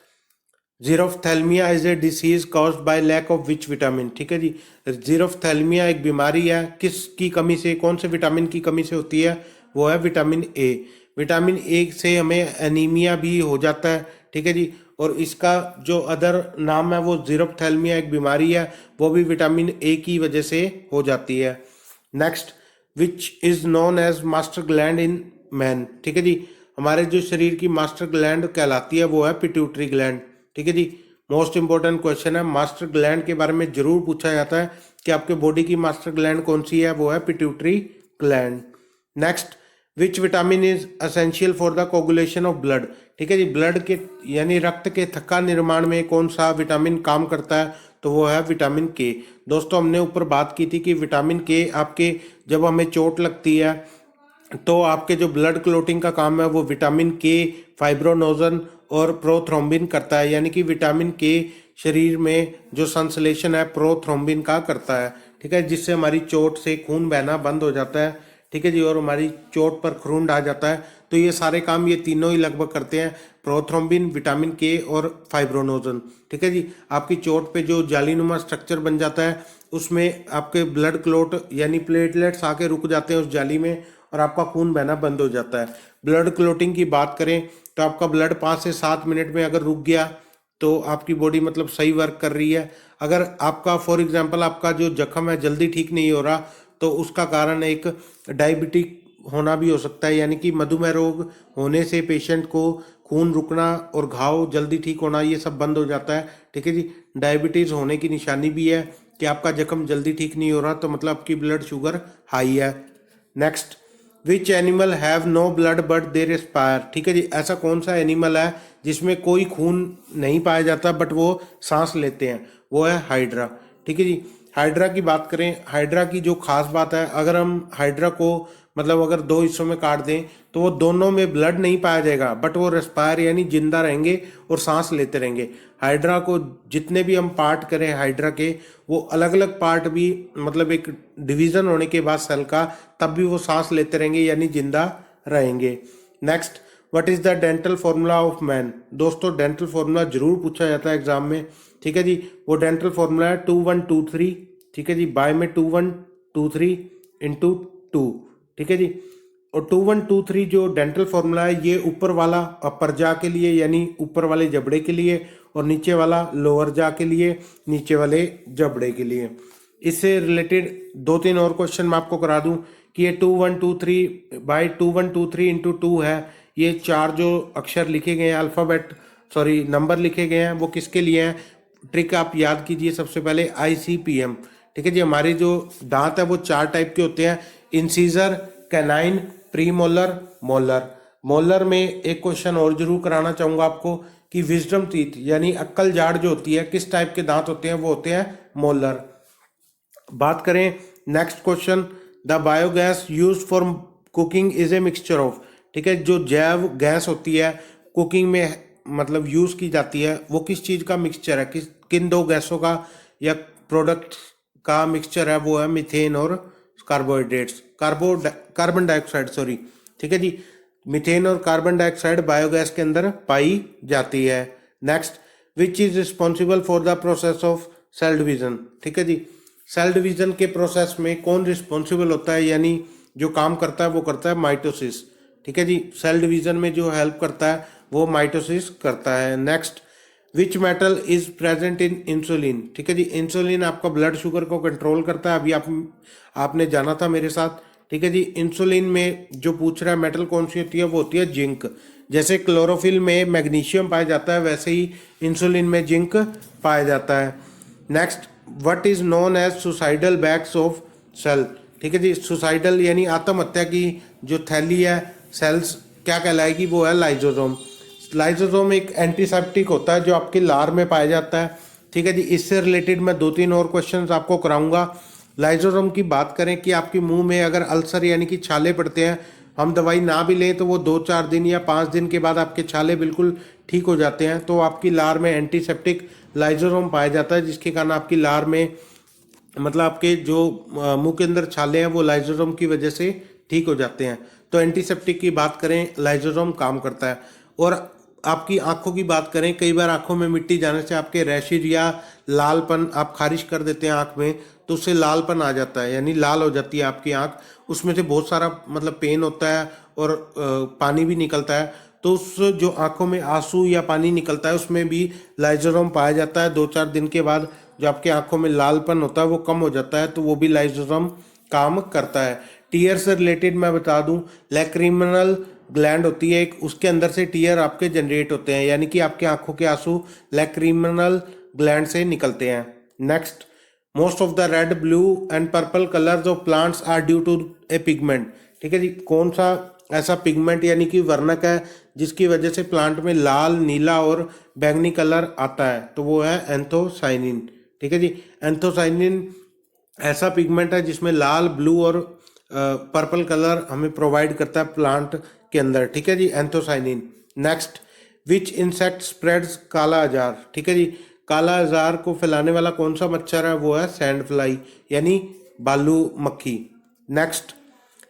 xerophthalmia is a disease caused by lack of which vitamin. ठीक है जी, जीरोफ्थैल्मिया एक बीमारी है, किसकी कमी से, कौन से विटामिन की कमी से होती है, वो है विटामिन ए। विटामिन ए से हमें एनीमिया भी हो जाता है। ठीक है जी, और इसका जो अदर नाम है वो जीरोफ्थैल्मिया एक बीमारी है, वो भी विटामिन ए की वजह से हो जाती है। Next, which is known as master gland in man. ठीक है जी, हमारे जो शरीर की मास्टर ग्लैंड कहलाती है वो है पिट्यूटरी ग्लैंड। ठीक है जी, मोस्ट इंपॉर्टेंट क्वेश्चन है, मास्टर ग्लैंड के बारे में जरूर पूछा जाता है कि आपके बॉडी की मास्टर ग्लैंड कौन सी है, वो है pituitary gland. Next, which vitamin is essential for the coagulation of blood. ठीक है जी, ब्लड के यानी रक्त के थक्का निर्माण में कौन सा विटामिन काम करता है, तो वो है विटामिन के। दोस्तों हमने ऊपर बात की थी कि विटामिन के आपके जब हमें चोट लगती है तो आपके जो ब्लड क्लोटिंग का काम है वो विटामिन के, फाइब्रोनोजन और प्रोथ्रोम्बिन करता है, यानी कि विटामिन के शरीर में जो संश्लेषण है प्रोथ्रोम्बिन का करता है। ठीक है, जिससे हमारी चोट से खून बहना बंद हो जाता है। ठीक है जी, और हमारी चोट पर खून आ जाता है। तो ये सारे काम ये तीनों ही लगभग करते हैं, प्रोथ्रोम्बिन, विटामिन के और फाइब्रोनोजन। ठीक है जी, आपकी चोट पे जो जालीनुमा स्ट्रक्चर बन जाता है उसमें आपके ब्लड क्लोट यानी प्लेटलेट्स आके रुक जाते हैं उस जाली में और आपका खून बहना बंद हो जाता है। ब्लड क्लोटिंग की बात करें तो आपका ब्लड 5 से 7 मिनट में अगर रुक गया तो आपकी बॉडी मतलब सही वर्क कर रही है। अगर आपका फॉर एग्जांपल आपका जो जख्म है जल्दी ठीक नहीं हो रहा तो उसका कारण एक डायबिटिक होना भी हो सकता है, यानी कि मधुमेह रोग होने से पेशेंट को खून रुकना और घाव जल्दी ठीक होना ये सब बंद हो जाता है। ठीक है जी, डायबिटीज़ होने की निशानी भी है कि आपका जख्म जल्दी ठीक नहीं हो रहा, तो मतलब आपकी ब्लड शुगर हाई है। Next, which animal have no blood but they respire. ठीक है जी, ऐसा कौन सा एनिमल है जिसमें कोई खून नहीं पाया जाता बट वो सांस लेते हैं, वो है हाइड्रा। ठीक है जी, हाइड्रा की बात करें, हाइड्रा की जो खास बात है, अगर हम हाइड्रा को मतलब अगर 2 हिस्सों में काट दें तो वो दोनों में ब्लड नहीं पाया जाएगा बट वो रेस्पायर यानी जिंदा रहेंगे और सांस लेते रहेंगे। हाइड्रा को जितने भी हम पार्ट करें हाइड्रा के, वो अलग अलग पार्ट भी मतलब एक डिवीजन होने के बाद सेल का, तब भी वो सांस लेते रहेंगे यानी जिंदा रहेंगे। Next, what is the dental formula of man. दोस्तों डेंटल फॉर्मूला जरूर पूछा जाता है एग्जाम में। ठीक है जी, वो डेंटल फॉर्मूला है 2123। ठीक है जी, बाय में 2123 इंटू 2। ठीक है जी, और 2123 जो डेंटल फॉर्मूला है ये ऊपर वाला अपर जा के लिए यानी ऊपर वाले जबड़े के लिए, और नीचे वाला लोअर जा के लिए नीचे वाले जबड़े के लिए। इससे रिलेटेड 2-3 और क्वेश्चन मैं आपको करा दूं कि ये 2123 बाई 2123 इंटू 2 है, ये 4 जो अक्षर लिखे गए हैं अल्फ़ाबेट सॉरी नंबर लिखे गए हैं वो किसके लिए हैं। ट्रिक आप याद कीजिए सबसे पहले ICPM। ठीक है जी, हमारे जो दांत है वो 4 टाइप के होते हैं, incisor, canine, premolar, molar. Molar में एक क्वेश्चन और जरूर कराना चाहूंगा आपको कि विजडम टीथ यानी अक्कल जाड़ जो होती है किस टाइप के दांत होते हैं, वो होते हैं मोलर। बात करें next question, the biogas used for cooking is a mixture of. ठीक है, जो जैव गैस होती है कुकिंग में मतलब यूज की जाती है वो किस चीज का मिक्सचर है, किन 2 गैसों का या प्रोडक्ट का मिक्सचर है, वो है मीथेन और कार्बोहाइड्रेट्स, कार्बन डाइऑक्साइड सॉरी। ठीक है जी, मीथेन और कार्बन डाइऑक्साइड बायोगैस के अंदर पाई जाती है। Next, which is responsible for the process of cell division. ठीक है जी, सेल डिवीजन के प्रोसेस में कौन रिस्पॉन्सिबल होता है, यानी जो काम करता है वो करता है माइटोसिस। ठीक है जी, सेल डिवीजन में जो हेल्प करता है वो माइटोसिस करता है। Next, which metal is present in insulin. ठीक है जी, इंसुलिन आपका ब्लड शुगर को कंट्रोल करता है, अभी आपने जाना था मेरे साथ। ठीक है जी, इंसुलिन में जो पूछ रहा है मेटल कौन सी होती है, वो होती है जिंक। जैसे क्लोरोफिल में मैग्नीशियम पाया जाता है, वैसे ही इंसुलिन में जिंक पाया जाता है। Next, what is known as suicidal bags of cell. ठीक है जी, सुसाइडल यानी आत्महत्या की जो थैली है सेल्स क्या कहलाएगी, वो है लाइजोसोम। लाइजोसोम एक एंटीसेप्टिक होता है जो आपकी लार में पाया जाता है। ठीक है जी, इससे रिलेटेड मैं 2-3 और क्वेश्चंस आपको कराऊंगा। लाइजोसोम की बात करें कि आपके मुंह में अगर अल्सर यानी कि छाले पड़ते हैं, हम दवाई ना भी लें तो वो 2-4 दिन या 5 दिन के बाद आपके छाले बिल्कुल ठीक हो जाते हैं, तो आपकी लार में एंटीसेप्टिक लाइजोसोम पाया जाता है, जिसके कारण आपकी लार में मतलब आपके जो मुंह के अंदर छाले हैं वो लाइजोसोम की वजह से ठीक हो जाते हैं। तो एंटीसेप्टिक की बात करें, लाइजोसोम काम करता है। और आपकी आंखों की बात करें, कई बार आंखों में मिट्टी जाने से आपके रैशेज या लालपन, आप खारिश कर देते हैं आंख में, तो उससे लालपन आ जाता है, यानी लाल हो जाती है आपकी आंख, उसमें से बहुत सारा मतलब पेन होता है और पानी भी निकलता है। तो उस जो आंखों में आंसू या पानी निकलता है उसमें भी लाइजोसोम पाया जाता है। 2-4 दिन के बाद जो आपके आंखों में लालपन होता है वो कम हो जाता है, तो वो भी लाइजोसोम काम करता है। टीयर से रिलेटेड मैं बता दूं, लैक्रिमिनल ग्लैंड होती है एक, उसके अंदर से टीयर आपके जनरेट होते हैं, यानी कि आपके आंखों के आंसू लैक्रिमिनल ग्लैंड से निकलते हैं। Next, most of the red, blue and purple colours of plants are due to a pigment. ठीक है जी, कौन सा ऐसा पिगमेंट यानी कि वर्णक है जिसकी वजह से प्लांट में लाल, नीला और बैंगनी कलर आता है, तो वो है एंथोसाइनिन। ठीक है जी, एंथोसाइनिन ऐसा पिगमेंट है जिसमें लाल, ब्लू और पर्पल कलर हमें प्रोवाइड करता है प्लांट के अंदर। ठीक है जी, anthocyanin. Next, which insect spreads kala azar. ठीक है जी, काला अजार को फैलाने वाला कौन सा मच्छर है, वो है सैंड फ्लाई यानी बालू मक्खी। Next,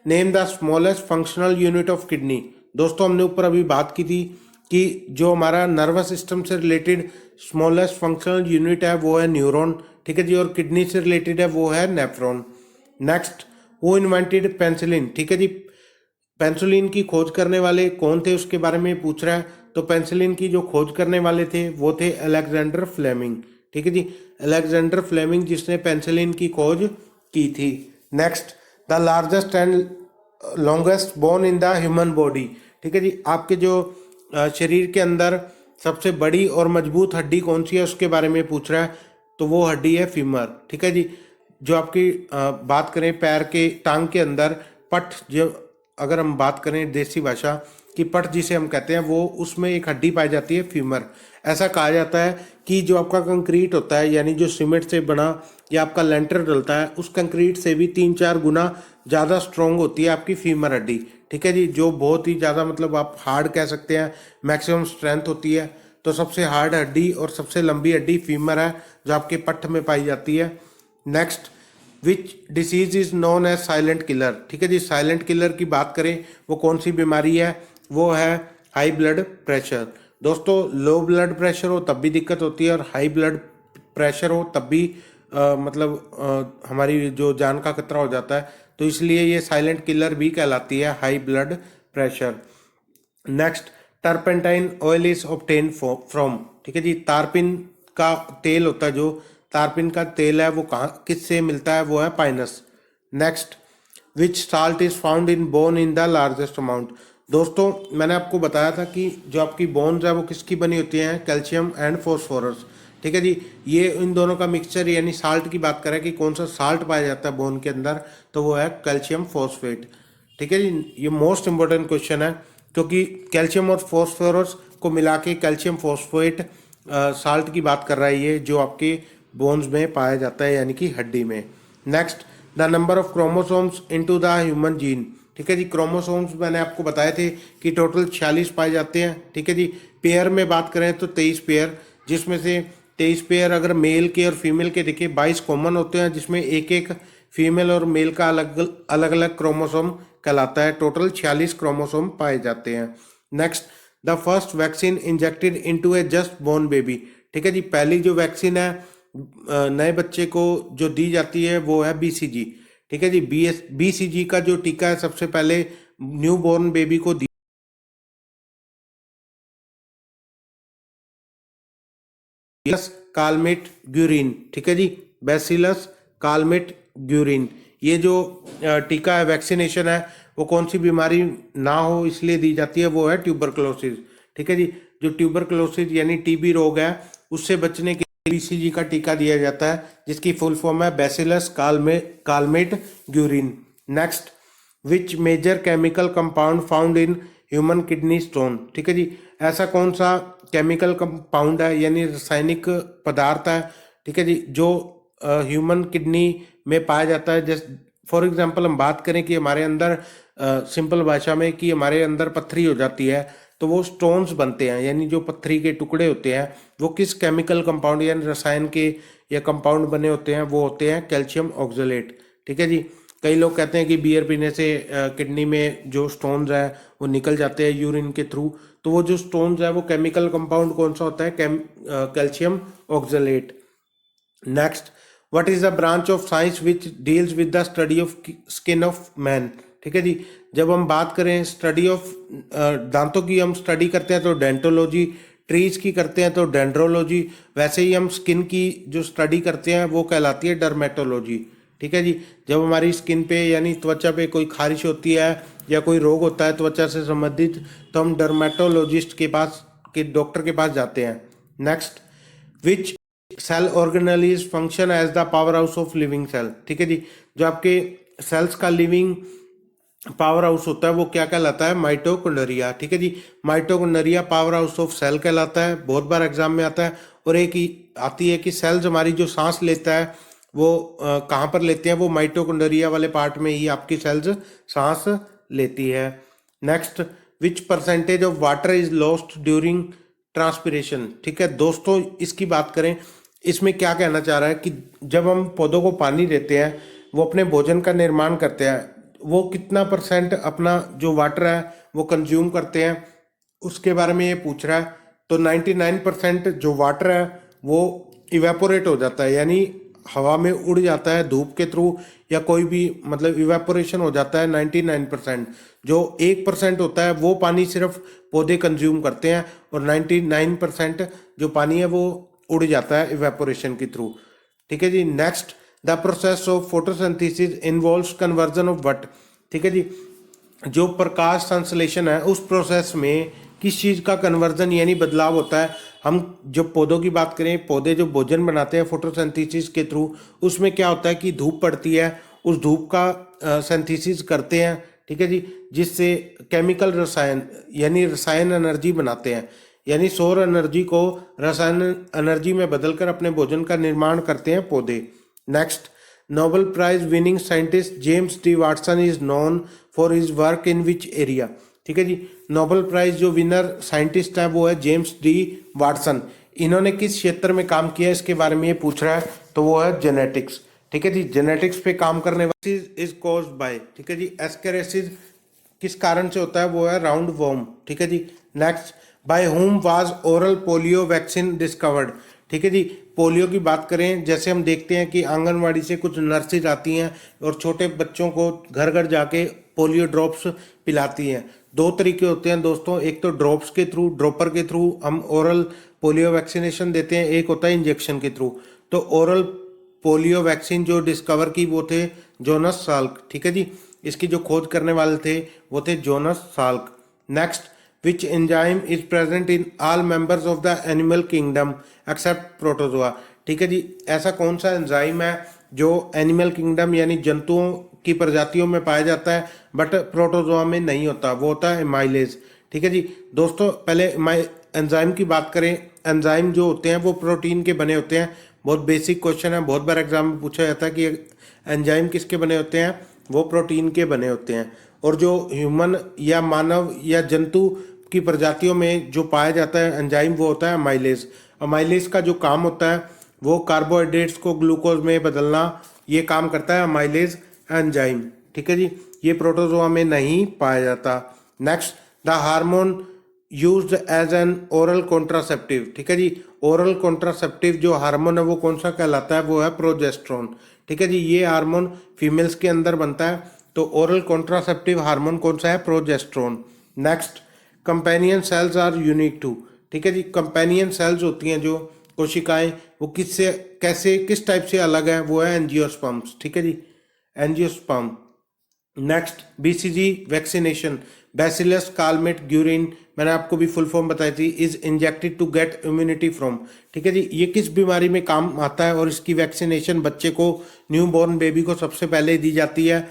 name the smallest functional unit of kidney. दोस्तों हमने ऊपर अभी बात की थी कि जो हमारा नर्वस सिस्टम से रिलेटेड स्मॉलेस्ट फंक्शनल यूनिट है वो है न्यूरॉन। ठीक है जी, और किडनी से रिलेटेड है वो है nephron. Next, who invented penicillin. ठीक है जी, पेंसिलिन की खोज करने वाले कौन थे उसके बारे में पूछ रहा है, तो पेंसिलिन की जो खोज करने वाले थे वो थे अलेक्जेंडर फ्लेमिंग। ठीक है जी, अलेक्जेंडर फ्लेमिंग जिसने पेंसिलिन की खोज की थी। Next, the largest and longest bone in the human body. ठीक है जी, आपके जो शरीर के अंदर सबसे बड़ी और मजबूत हड्डी कौन सी है उसके बारे में पूछ रहा है, तो वो हड्डी है फीमर। ठीक है जी, जो आपकी बात करें पैर के टांग के अंदर पट, जो अगर हम बात करें देसी भाषा की पट जिसे हम कहते हैं, वो उसमें एक हड्डी पाई जाती है फीमर। ऐसा कहा जाता है कि जो आपका कंक्रीट होता है यानी जो सीमेंट से बना या आपका लेंटर डलता है, उस कंक्रीट से भी 3-4 गुना ज़्यादा स्ट्रॉन्ग होती है आपकी फीमर हड्डी। ठीक है जी, जो बहुत ही ज़्यादा मतलब आप हार्ड कह सकते हैं, मैक्सिमम स्ट्रेंथ होती है। तो सबसे हार्ड हड्डी और सबसे लंबी हड्डी फीमर है जो आपके पट्ट में पाई जाती है। Next, which disease is known as silent killer. ठीक है जी, साइलेंट किलर की बात करें वो कौन सी बीमारी है, वो है हाई ब्लड प्रेशर। दोस्तों लो ब्लड प्रेशर हो तब भी दिक्कत होती है और हाई ब्लड प्रेशर हो तब भी हमारी जो जान का खतरा हो जाता है, तो इसलिए ये साइलेंट किलर भी कहलाती है high blood pressure. Next, turpentine oil is obtain from. ठीक है जी, तारपिन का तेल होता है, जो तारपिन का तेल है वो कहाँ किससे मिलता है, वो है Pinus. Next, which salt is found in bone in the largest amount. दोस्तों मैंने आपको बताया था कि जो आपकी बोन्स है वो किसकी बनी होती हैं, कैल्शियम एंड फॉस्फोरस। ठीक है जी, ये इन दोनों का मिक्सचर यानी साल्ट की बात करें कि कौन सा साल्ट पाया जाता है बोन के अंदर, तो वो है कैल्शियम फॉस्फेट। ठीक है जी, ये मोस्ट इंपॉर्टेंट क्वेश्चन है क्योंकि कैल्शियम और फॉस्फोरस को मिला के कैल्शियम फॉस्फेट साल्ट की बात कर रहा है, ये जो आपके बोन्स में पाया जाता है यानी कि हड्डी में। Next, the number of chromosomes into the human gene. ठीक है जी, क्रोमोसोम्स मैंने आपको बताए थे कि टोटल 46 पाए जाते हैं। ठीक है जी, पेयर में बात करें तो 23 पेयर, जिसमें से 23 पेयर अगर मेल के और फीमेल के देखें 22 कॉमन होते हैं, जिसमें एक एक फीमेल और मेल का अलग अलग अलग क्रोमोसोम कहलाता है। टोटल 46 क्रोमोसोम पाए जाते हैं। Next, the first vaccine injected into a just born baby. ठीक है जी, पहली जो वैक्सीन है नए बच्चे को जो दी जाती है वो है BCG। ठीक है जी, BCG का जो टीका है सबसे पहले न्यू बॉर्न बेबी को कालमेट ग्यूरिन। ठीक है जी, बैसिलस कालमेट ग्यूरिन। ये जो टीका है, वैक्सीनेशन है, वो कौन सी बीमारी ना हो इसलिए दी जाती है, वो है ट्यूबरक्लोसिस। ठीक है जी, जो ट्यूबरक्लोसिस यानी TB रोग है उससे बचने के लिए BCG का टीका दिया जाता है, जिसकी फुल फॉर्म है Bacillus Calmette Guerin. Next, which major chemical compound found in human kidney stone. ठीक है जी, ऐसा कौन सा केमिकल कंपाउंड है यानी रासायनिक पदार्थ है, ठीक है जी, जो ह्यूमन किडनी में पाया जाता है। जैसे फॉर एग्जांपल हम बात करें कि हमारे अंदर सिंपल भाषा में कि हमारे अंदर पत्थरी हो जाती है, तो वो स्टोन्स बनते हैं, यानी जो पत्थरी के टुकड़े होते हैं वो किस केमिकल कंपाउंड यानी रसायन के या कंपाउंड बने होते हैं, वो होते हैं कैल्शियम ऑक्सलेट। ठीक है जी, कई लोग कहते हैं कि बियर पीने से किडनी में जो स्टोन्स है वो निकल जाते हैं यूरिन के थ्रू, तो वो जो स्टोन्स है वो केमिकल कंपाउंड कौन सा होता है, calcium oxalate. Next, what is the branch of science which deals with the study of skin of man. ठीक है जी, जब हम बात करें स्टडी ऑफ दांतों की हम स्टडी करते हैं तो डेंटोलॉजी, ट्रीज की करते हैं तो डेंड्रोलॉजी, वैसे ही हम स्किन की जो स्टडी करते हैं वो कहलाती है डर्मेटोलॉजी। ठीक है जी, जब हमारी स्किन पे यानी त्वचा पे कोई खारिश होती है या कोई रोग होता है त्वचा से संबंधित, तो हम डर्मेटोलॉजिस्ट के पास के डॉक्टर के पास जाते हैं। Next, which cell organelle function as the power house of living cell. ठीक है जी, जो आपके सेल्स का लिविंग पावर हाउस होता है वो क्या कहलाता है, माइटोकॉन्ड्रिया। ठीक है जी, mitochondria power house of cell कहलाता है, बहुत बार एग्जाम में आता है। और एक ही आती है कि सेल्स हमारी जो सांस लेता है वो कहाँ पर लेते हैं, वो माइटोकॉन्ड्रिया वाले पार्ट में ही आपकी सेल्स सांस लेती है। Next, which percentage of water is lost during transpiration. ठीक है दोस्तों, इसकी बात करें, इसमें क्या कहना चाह रहा है कि जब हम पौधों को पानी देते हैं, वो अपने भोजन का निर्माण करते हैं, वो कितना परसेंट अपना जो वाटर है वो कंज्यूम करते हैं, उसके बारे में ये पूछ रहा है। तो 99% जो वाटर है वो इवेपोरेट हो जाता है, यानी हवा में उड़ जाता है धूप के थ्रू या कोई भी मतलब इवेपोरेशन हो जाता है 99%। जो 1% होता है वो पानी सिर्फ पौधे कंज्यूम करते हैं, और 99% जो पानी है वो उड़ जाता है इवेपोरेशन के थ्रू। ठीक है जी, next, the process of photosynthesis involves conversion of what. ठीक है जी, जो प्रकाश संश्लेषण है उस प्रोसेस में किस चीज़ का कन्वर्जन यानी बदलाव होता है। हम जब पौधों की बात करें, पौधे जो भोजन बनाते हैं फोटोसिंथेसिस के थ्रू, उसमें क्या होता है कि धूप पड़ती है, उस धूप का सिंथेसिस करते हैं। ठीक है जी, जिससे केमिकल रसायन यानी रसायन एनर्जी बनाते हैं, यानी सौर एनर्जी को रसायन एनर्जी में बदलकर अपने भोजन का निर्माण करते हैं पौधे। Next, Nobel prize winning scientist James D Watson is known for his work in which area. ठीक है जी, नोबेल प्राइज जो विनर साइंटिस्ट है वो है जेम्स डी वाटसन। इन्होंने किस क्षेत्र में काम किया इसके बारे में ये पूछ रहा है, तो वो है जेनेटिक्स। ठीक है जी, जेनेटिक्स पे काम करने वाले इज कॉज्ड बाय। ठीक है जी, एस्केरेसिस किस कारण से होता है, वो है राउंड वॉर्म। ठीक है जी, next, by whom was oral polio vaccine discovered. ठीक है जी, पोलियो की बात करें, जैसे हम देखते हैं कि आंगनवाड़ी से कुछ नर्सेज आती हैं और छोटे बच्चों को घर घर जाके पोलियो ड्रॉप्स पिलाती हैं। दो तरीके होते हैं दोस्तों, एक तो ड्रॉप्स के थ्रू, ड्रॉपर के थ्रू हम ओरल पोलियो वैक्सीनेशन देते हैं, एक होता है इंजेक्शन के थ्रू। तो ओरल पोलियो वैक्सीन जो डिस्कवर की वो थे जोनस साल्क। ठीक है जी, इसकी जो खोज करने वाले थे वो थे Jonas Salk. Next, which enzyme is present in all members of the animal kingdom except protozoa. ठीक है जी, ऐसा कौन सा एंजाइम है जो एनिमल किंगडम यानी जंतुओं की प्रजातियों में पाया जाता है बट प्रोटोजोआ में नहीं होता, वो होता है एमाइलेज। ठीक है जी दोस्तों, पहले एंजाइम की बात करें, एंजाइम जो होते हैं वो प्रोटीन के बने होते हैं। बहुत बेसिक क्वेश्चन है, बहुत बार एग्जाम में पूछा जाता है कि एंजाइम किसके बने होते हैं, वो प्रोटीन के बने होते हैं। और जो ह्यूमन या मानव या जंतु की प्रजातियों में जो पाया जाता है एंजाइम वो होता है अमाइलेज। अमाइलेज का जो काम होता है वो कार्बोहाइड्रेट्स को ग्लूकोज में बदलना, ये काम करता है अमाइलेज एंजाइम। ठीक है जी, ये प्रोटोजोआ में नहीं पाया जाता। Next, the hormone used as an oral contraceptive. ठीक है जी, ओरल कॉन्ट्रासेप्टिव जो हार्मोन है वो कौन सा कहलाता है, वो है प्रोजेस्टेरोन। ठीक है जी, ये हार्मोन फीमेल्स के अंदर बनता है, तो ओरल कॉन्ट्रासेप्टिव हार्मोन कौन सा है, progesterone. Next, companion cells are unique to. ठीक है जी, कंपेनियन सेल्स होती हैं जो कोशिकाएं, वो किससे कैसे किस टाइप से अलग है, वो है एंजियोस्पर्म्स। ठीक है जी, angiosperm. Next, BCG vaccination, bacillus Calmette Guerin, मैंने आपको भी फुल फॉर्म बताई थी, is injected to get immunity from. ठीक है जी, ये किस बीमारी में काम आता है और इसकी वैक्सीनेशन बच्चे को, न्यू बॉर्न बेबी को सबसे पहले दी जाती है,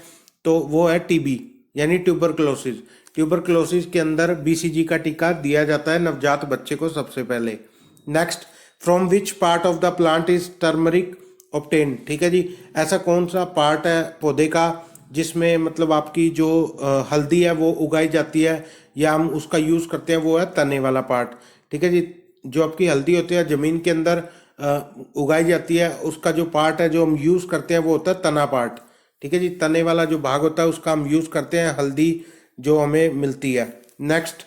तो वो है टीबी यानी ट्यूबरक्लोसिस। ट्यूबरक्लोसिस के अंदर बीसीजी का टीका दिया जाता है नवजात बच्चे को सबसे पहले। Next, from which part of the plant is turmeric obtain. ठीक है जी, ऐसा कौन सा पार्ट है पौधे का जिसमें मतलब आपकी जो हल्दी है वो उगाई जाती है या हम उसका यूज़ करते हैं, वो है तने वाला पार्ट। ठीक है जी, जो आपकी हल्दी होती है ज़मीन के अंदर उगाई जाती है, उसका जो पार्ट है जो हम यूज़ करते हैं वो होता है तना पार्ट। ठीक है जी, तने वाला जो भाग होता है उसका हम यूज़ करते हैं हल्दी जो हमें मिलती है। Next,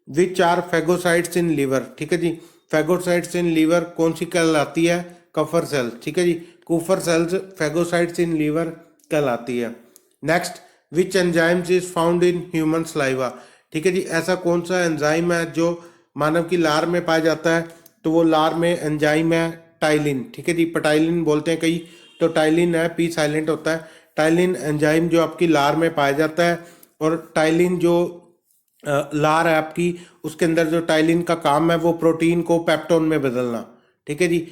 which are phagocytes in liver. ठीक है जी, फेगोसाइट्स इन लीवर कौन सी कहलाती है, कफर सेल। ठीक है जी, कुफर सेल्स फेगोसाइट्स इन लीवर कहलाती है। Next, which enzymes is found in human saliva. ठीक है जी, ऐसा कौन सा एंजाइम है जो मानव की लार में पाया जाता है, तो वो लार में एंजाइम है टाइलिन। ठीक है जी, पटाइलिन बोलते हैं कई, तो टाइलिन है, पी साइलेंट होता है। टाइलिन एंजाइम जो आपकी लार में पाया जाता है, और टाइलिन जो लार है आपकी, उसके अंदर जो टाइलिन का काम है वो प्रोटीन को पेप्टोन में बदलना। ठीक है जी,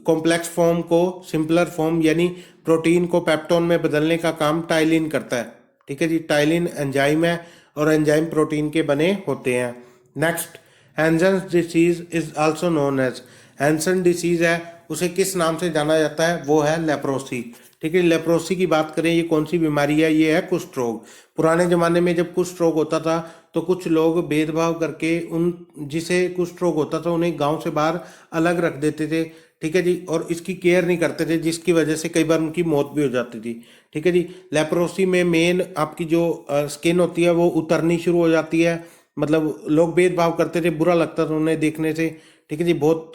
कॉम्प्लेक्स फॉर्म को सिंपलर फॉर्म यानी प्रोटीन को पेप्टोन में बदलने का काम टाइलिन करता है। ठीक है जी, टाइलिन एंजाइम है और एंजाइम प्रोटीन के बने होते हैं। Next, Hansen's disease is also known as. Hansen disease है, उसे किस नाम से जाना जाता है, वो है लेप्रोसी। ठीक है, लेप्रोसी की बात करें, ये कौन सी बीमारी है, ये है कुष्ठ रोग। पुराने जमाने में जब कुष्ठ रोग होता था तो कुछ लोग भेदभाव करके उन जिसे कुष्ठ रोग होता था उन्हें गांव से बाहर अलग रख देते थे। ठीक है जी, और इसकी केयर नहीं करते थे, जिसकी वजह से कई बार उनकी मौत भी हो जाती थी। ठीक है जी, लेप्रोसी में मेन आपकी जो स्किन होती है वो उतरनी शुरू हो जाती है, मतलब लोग भेदभाव करते थे, बुरा लगता था उन्हें देखने से। ठीक है जी, बहुत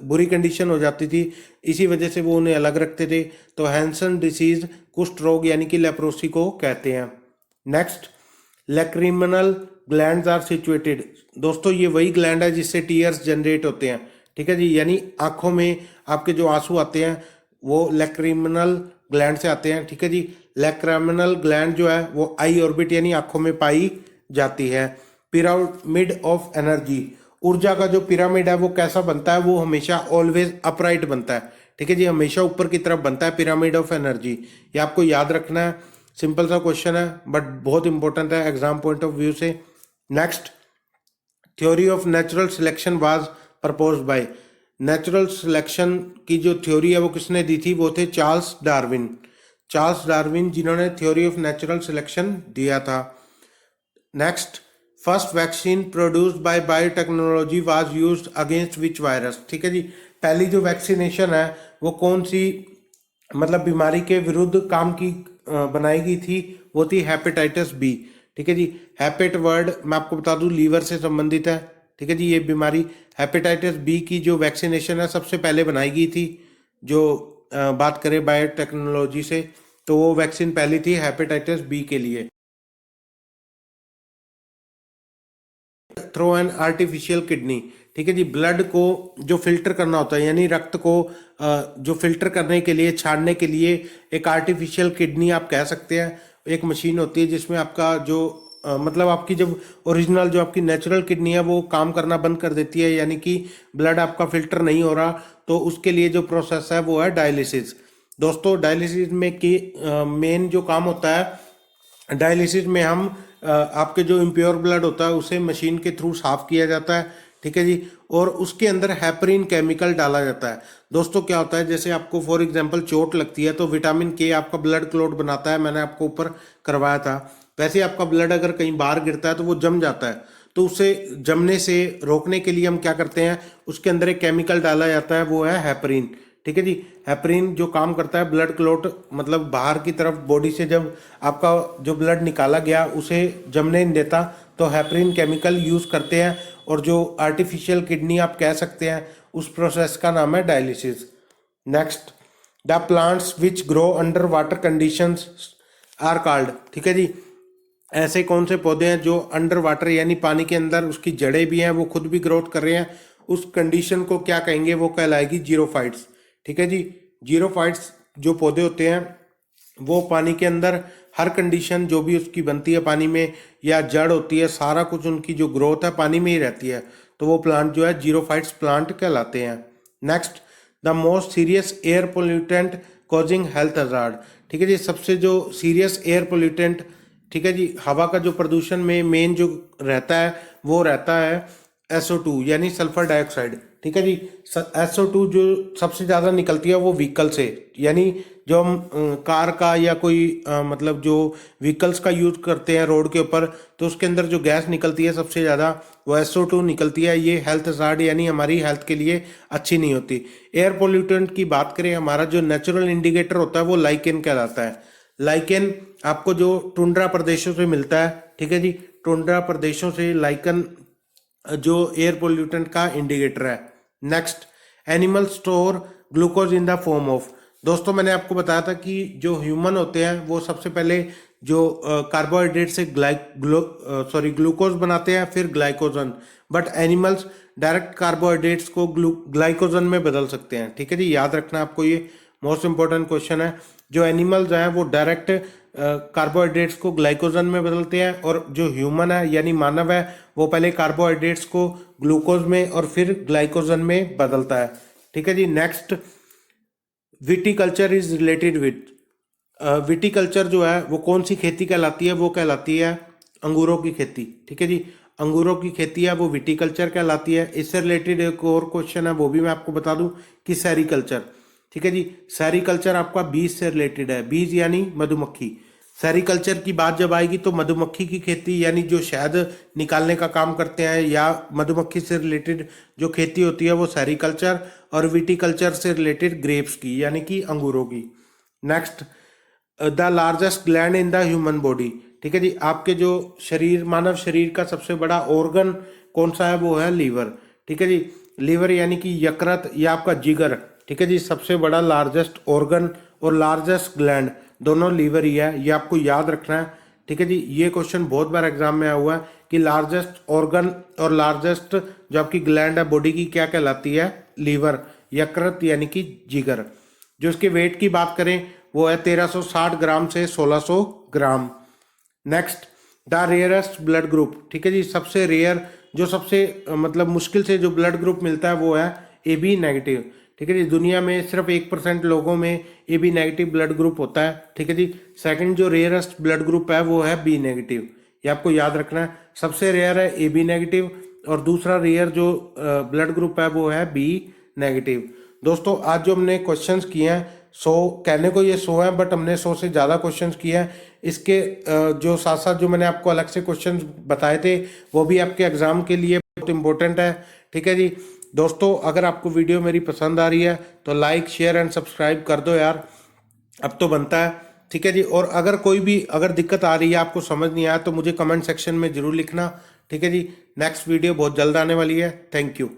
बुरी कंडीशन हो जाती थी, इसी वजह से वो उन्हें अलग रखते थे। तो हैंसन डिसीज कुष्ठ रोग यानी कि लेप्रोसी को कहते हैं। Next, lacrimal glands are situated. दोस्तों, ये वही ग्लैंड है जिससे टीयर्स जनरेट होते हैं। ठीक है जी, यानी आंखों में आपके जो आंसू आते हैं वो लैक्रिमिनल ग्लैंड से आते हैं। ठीक है जी, लैक्रिमिनल ग्लैंड जो है वो आई ऑर्बिट यानी आंखों में पाई जाती है। पिरामिड ऑफ एनर्जी, ऊर्जा का जो पिरामिड है वो कैसा बनता है, वो हमेशा ऑलवेज अपराइट बनता है। ठीक है जी, हमेशा ऊपर की तरफ बनता है पिरामिड ऑफ एनर्जी। ये आपको याद रखना है, सिंपल सा क्वेश्चन है बट बहुत इंपॉर्टेंट है एग्जाम पॉइंट ऑफ व्यू से। Next, theory of natural selection was proposed by. Natural selection की जो थ्योरी है वो किसने दी थी, वो थे चार्ल्स डार्विन। चार्ल्स डार्विन जिन्होंने थ्योरी ऑफ नेचुरल सिलेक्शन दिया था। Next, first vaccine produced by biotechnology was used against which virus. ठीक है जी, पहली जो वैक्सीनेशन है वो कौन सी मतलब बीमारी के विरुद्ध काम की बनाई गई थी, वो थी हेपेटाइटिस बी। ठीक है जी, हेपेट वर्ड मैं आपको बता दूं लीवर से संबंधित है। ठीक है जी, ये बीमारी हेपेटाइटिस बी की जो वैक्सीनेशन है सबसे पहले बनाई गई थी। जो बात करें बायोटेक्नोलॉजी से, तो वो वैक्सीन पहली थी हेपेटाइटिस बी के लिए। Through an artificial kidney. ठीक है जी, ब्लड को जो फिल्टर करना होता है यानी रक्त को जो फिल्टर करने के लिए, छानने के लिए एक आर्टिफिशियल किडनी आप कह सकते हैं, एक मशीन होती है जिसमें आपका जो मतलब आपकी जब ओरिजिनल जो आपकी नेचुरल किडनी है वो काम करना बंद कर देती है, यानी कि ब्लड आपका फिल्टर नहीं हो रहा, तो उसके लिए जो प्रोसेस है वो है डायलिसिस। दोस्तों, डायलिसिस में की मेन जो काम होता है, डायलिसिस में हम आपके जो इम्प्योर ब्लड होता है उसे मशीन के थ्रू साफ किया जाता है। ठीक है जी, और उसके अंदर हेपरिन केमिकल डाला जाता है। दोस्तों, क्या होता है, जैसे आपको फॉर एग्जांपल चोट लगती है तो विटामिन के आपका ब्लड क्लॉट बनाता है, मैंने आपको ऊपर करवाया था। वैसे आपका ब्लड अगर कहीं बाहर गिरता है तो वो जम जाता है, तो उसे जमने से रोकने के लिए हम क्या करते हैं, उसके अंदर एक केमिकल डाला जाता है, वो है हेपरिन। ठीक है जी, हेपरिन जो काम करता है ब्लड क्लॉट मतलब बाहर की तरफ बॉडी से जब आपका जो ब्लड निकाला गया उसे जमने नहीं देता, तो हेपरिन केमिकल यूज़ करते हैं, और जो आर्टिफिशियल किडनी आप कह सकते हैं उस प्रोसेस का नाम है dialysis. Next, the plants which grow under water conditions are called. ठीक है जी, ऐसे कौन से पौधे हैं जो अंडर वाटर यानी पानी के अंदर उसकी जड़ें भी हैं, वो खुद भी ग्रोथ कर रहे हैं, उस कंडीशन को क्या कहेंगे, वो कहलाएगी जीरोफाइट्स। ठीक है जी, जीरोफाइट्स जो पौधे होते हैं वो पानी के अंदर हर कंडीशन जो भी उसकी बनती है पानी में, या जड़ होती है, सारा कुछ उनकी जो ग्रोथ है पानी में ही रहती है, तो वो प्लांट जो है जीरोफाइट्स प्लांट कहलाते हैं। Next, the most serious air pollutant causing health hazard. ठीक है जी, सबसे जो सीरियस एयर पोल्यूटेंट, ठीक है जी, हवा का जो प्रदूषण में मेन जो रहता है वो रहता है SO2 यानी सल्फर डाइऑक्साइड। ठीक है जी, SO2 जो सबसे ज़्यादा निकलती है वो व्हीकल से, यानी जो हम कार का या कोई मतलब जो व्हीकल्स का यूज़ करते हैं रोड के ऊपर, तो उसके अंदर जो गैस निकलती है सबसे ज़्यादा वो SO2 निकलती है। ये हेल्थ हज़ार्ड यानी हमारी हेल्थ के लिए अच्छी नहीं होती। एयर पोल्यूटेंट की बात करें, हमारा जो नेचुरल इंडिकेटर होता है वो लाइकेन कहलाता है। लाइकेन आपको जो टुंड्रा प्रदेशों से मिलता है, ठीक है जी, टुंड्रा प्रदेशों से लाइकन जो एयर पोल्यूटेंट का इंडिकेटर है। Next, animal store glucose in the form of. दोस्तों मैंने आपको बताया था कि जो ह्यूमन होते हैं वो सबसे पहले जो कार्बोहाइड्रेट से ग्लूकोज बनाते हैं, फिर glycogen, but animals direct carbohydrates को ग्लाइकोजन में बदल सकते हैं। ठीक है जी, याद रखना आपको, ये मोस्ट इंपॉर्टेंट क्वेश्चन है। जो एनिमल्स हैं वो डायरेक्ट कार्बोहाइड्रेट्स को ग्लाइकोजन में बदलते हैं, और जो ह्यूमन है यानी मानव है वो पहले कार्बोहाइड्रेट्स को ग्लूकोज में और फिर ग्लाइकोजन में बदलता है। ठीक है जी, next, viticulture is related with. Viticulture जो है वो कौन सी खेती कहलाती है, वो कहलाती है अंगूरों की खेती। ठीक है जी, अंगूरों की खेती है वो विटीकल्चर कहलाती है। इससे रिलेटेड एक और क्वेश्चन है, वो भी मैं आपको बता दूं कि सेरीकल्चर। ठीक है जी, सेरीकल्चर आपका बीज से रिलेटेड है, बीज यानी मधुमक्खी। सेरीकल्चर की बात जब आएगी तो मधुमक्खी की खेती यानी जो शहद निकालने का काम करते हैं या मधुमक्खी से रिलेटेड जो खेती होती है वो सेरीकल्चर, और विटीकल्चर से रिलेटेड ग्रेप्स की यानी कि अंगूरों की। Next, the largest gland in the human body. ठीक है जी, आपके जो शरीर, मानव शरीर का सबसे बड़ा ऑर्गन कौन सा है, वो है लीवर। ठीक है जी, लीवर यानी कि यकृत या आपका जिगर। ठीक है जी, सबसे बड़ा लार्जेस्ट ऑर्गन और लार्जेस्ट ग्लैंड दोनों लीवर ही है, ये आपको याद रखना है। ठीक है जी, ये क्वेश्चन बहुत बार एग्जाम में आया हुआ है कि लार्जेस्ट ऑर्गन और लार्जेस्ट जो आपकी ग्लैंड है बॉडी की क्या कहलाती है, लीवर, यकृत यानी कि जिगर। जो इसके वेट की बात करें वो है 1360 ग्राम से 1600 gram. Next, the rarest blood group. ठीक है जी, सबसे रेयर जो सबसे मतलब मुश्किल से जो ब्लड ग्रुप मिलता है वो है AB नेगेटिव। ठीक है जी, दुनिया में सिर्फ 1% लोगों में AB नेगेटिव ब्लड ग्रुप होता है। ठीक है जी, सेकंड जो रेयरेस्ट ब्लड ग्रुप है वो है B नेगेटिव, ये आपको याद रखना है। सबसे रेयर है AB नेगेटिव और दूसरा रेयर जो ब्लड ग्रुप है वो है B नेगेटिव। दोस्तों आज जो हमने क्वेश्चंस किए हैं 100, कहने को ये 100 हैं बट हमने 100 से ज़्यादा क्वेश्चंस किए हैं। इसके जो साथ साथ जो मैंने आपको अलग से क्वेश्चंस बताए थे वो भी आपके एग्जाम के लिए बहुत इंपॉर्टेंट है। ठीक है जी दोस्तों, अगर आपको वीडियो मेरी पसंद आ रही है तो लाइक शेयर एंड सब्सक्राइब कर दो यार, अब तो बनता है। ठीक है जी, और अगर कोई भी अगर दिक्कत आ रही है, आपको समझ नहीं आया, तो मुझे कमेंट सेक्शन में जरूर लिखना। ठीक है जी, नेक्स्ट वीडियो बहुत जल्द आने वाली है। Thank you.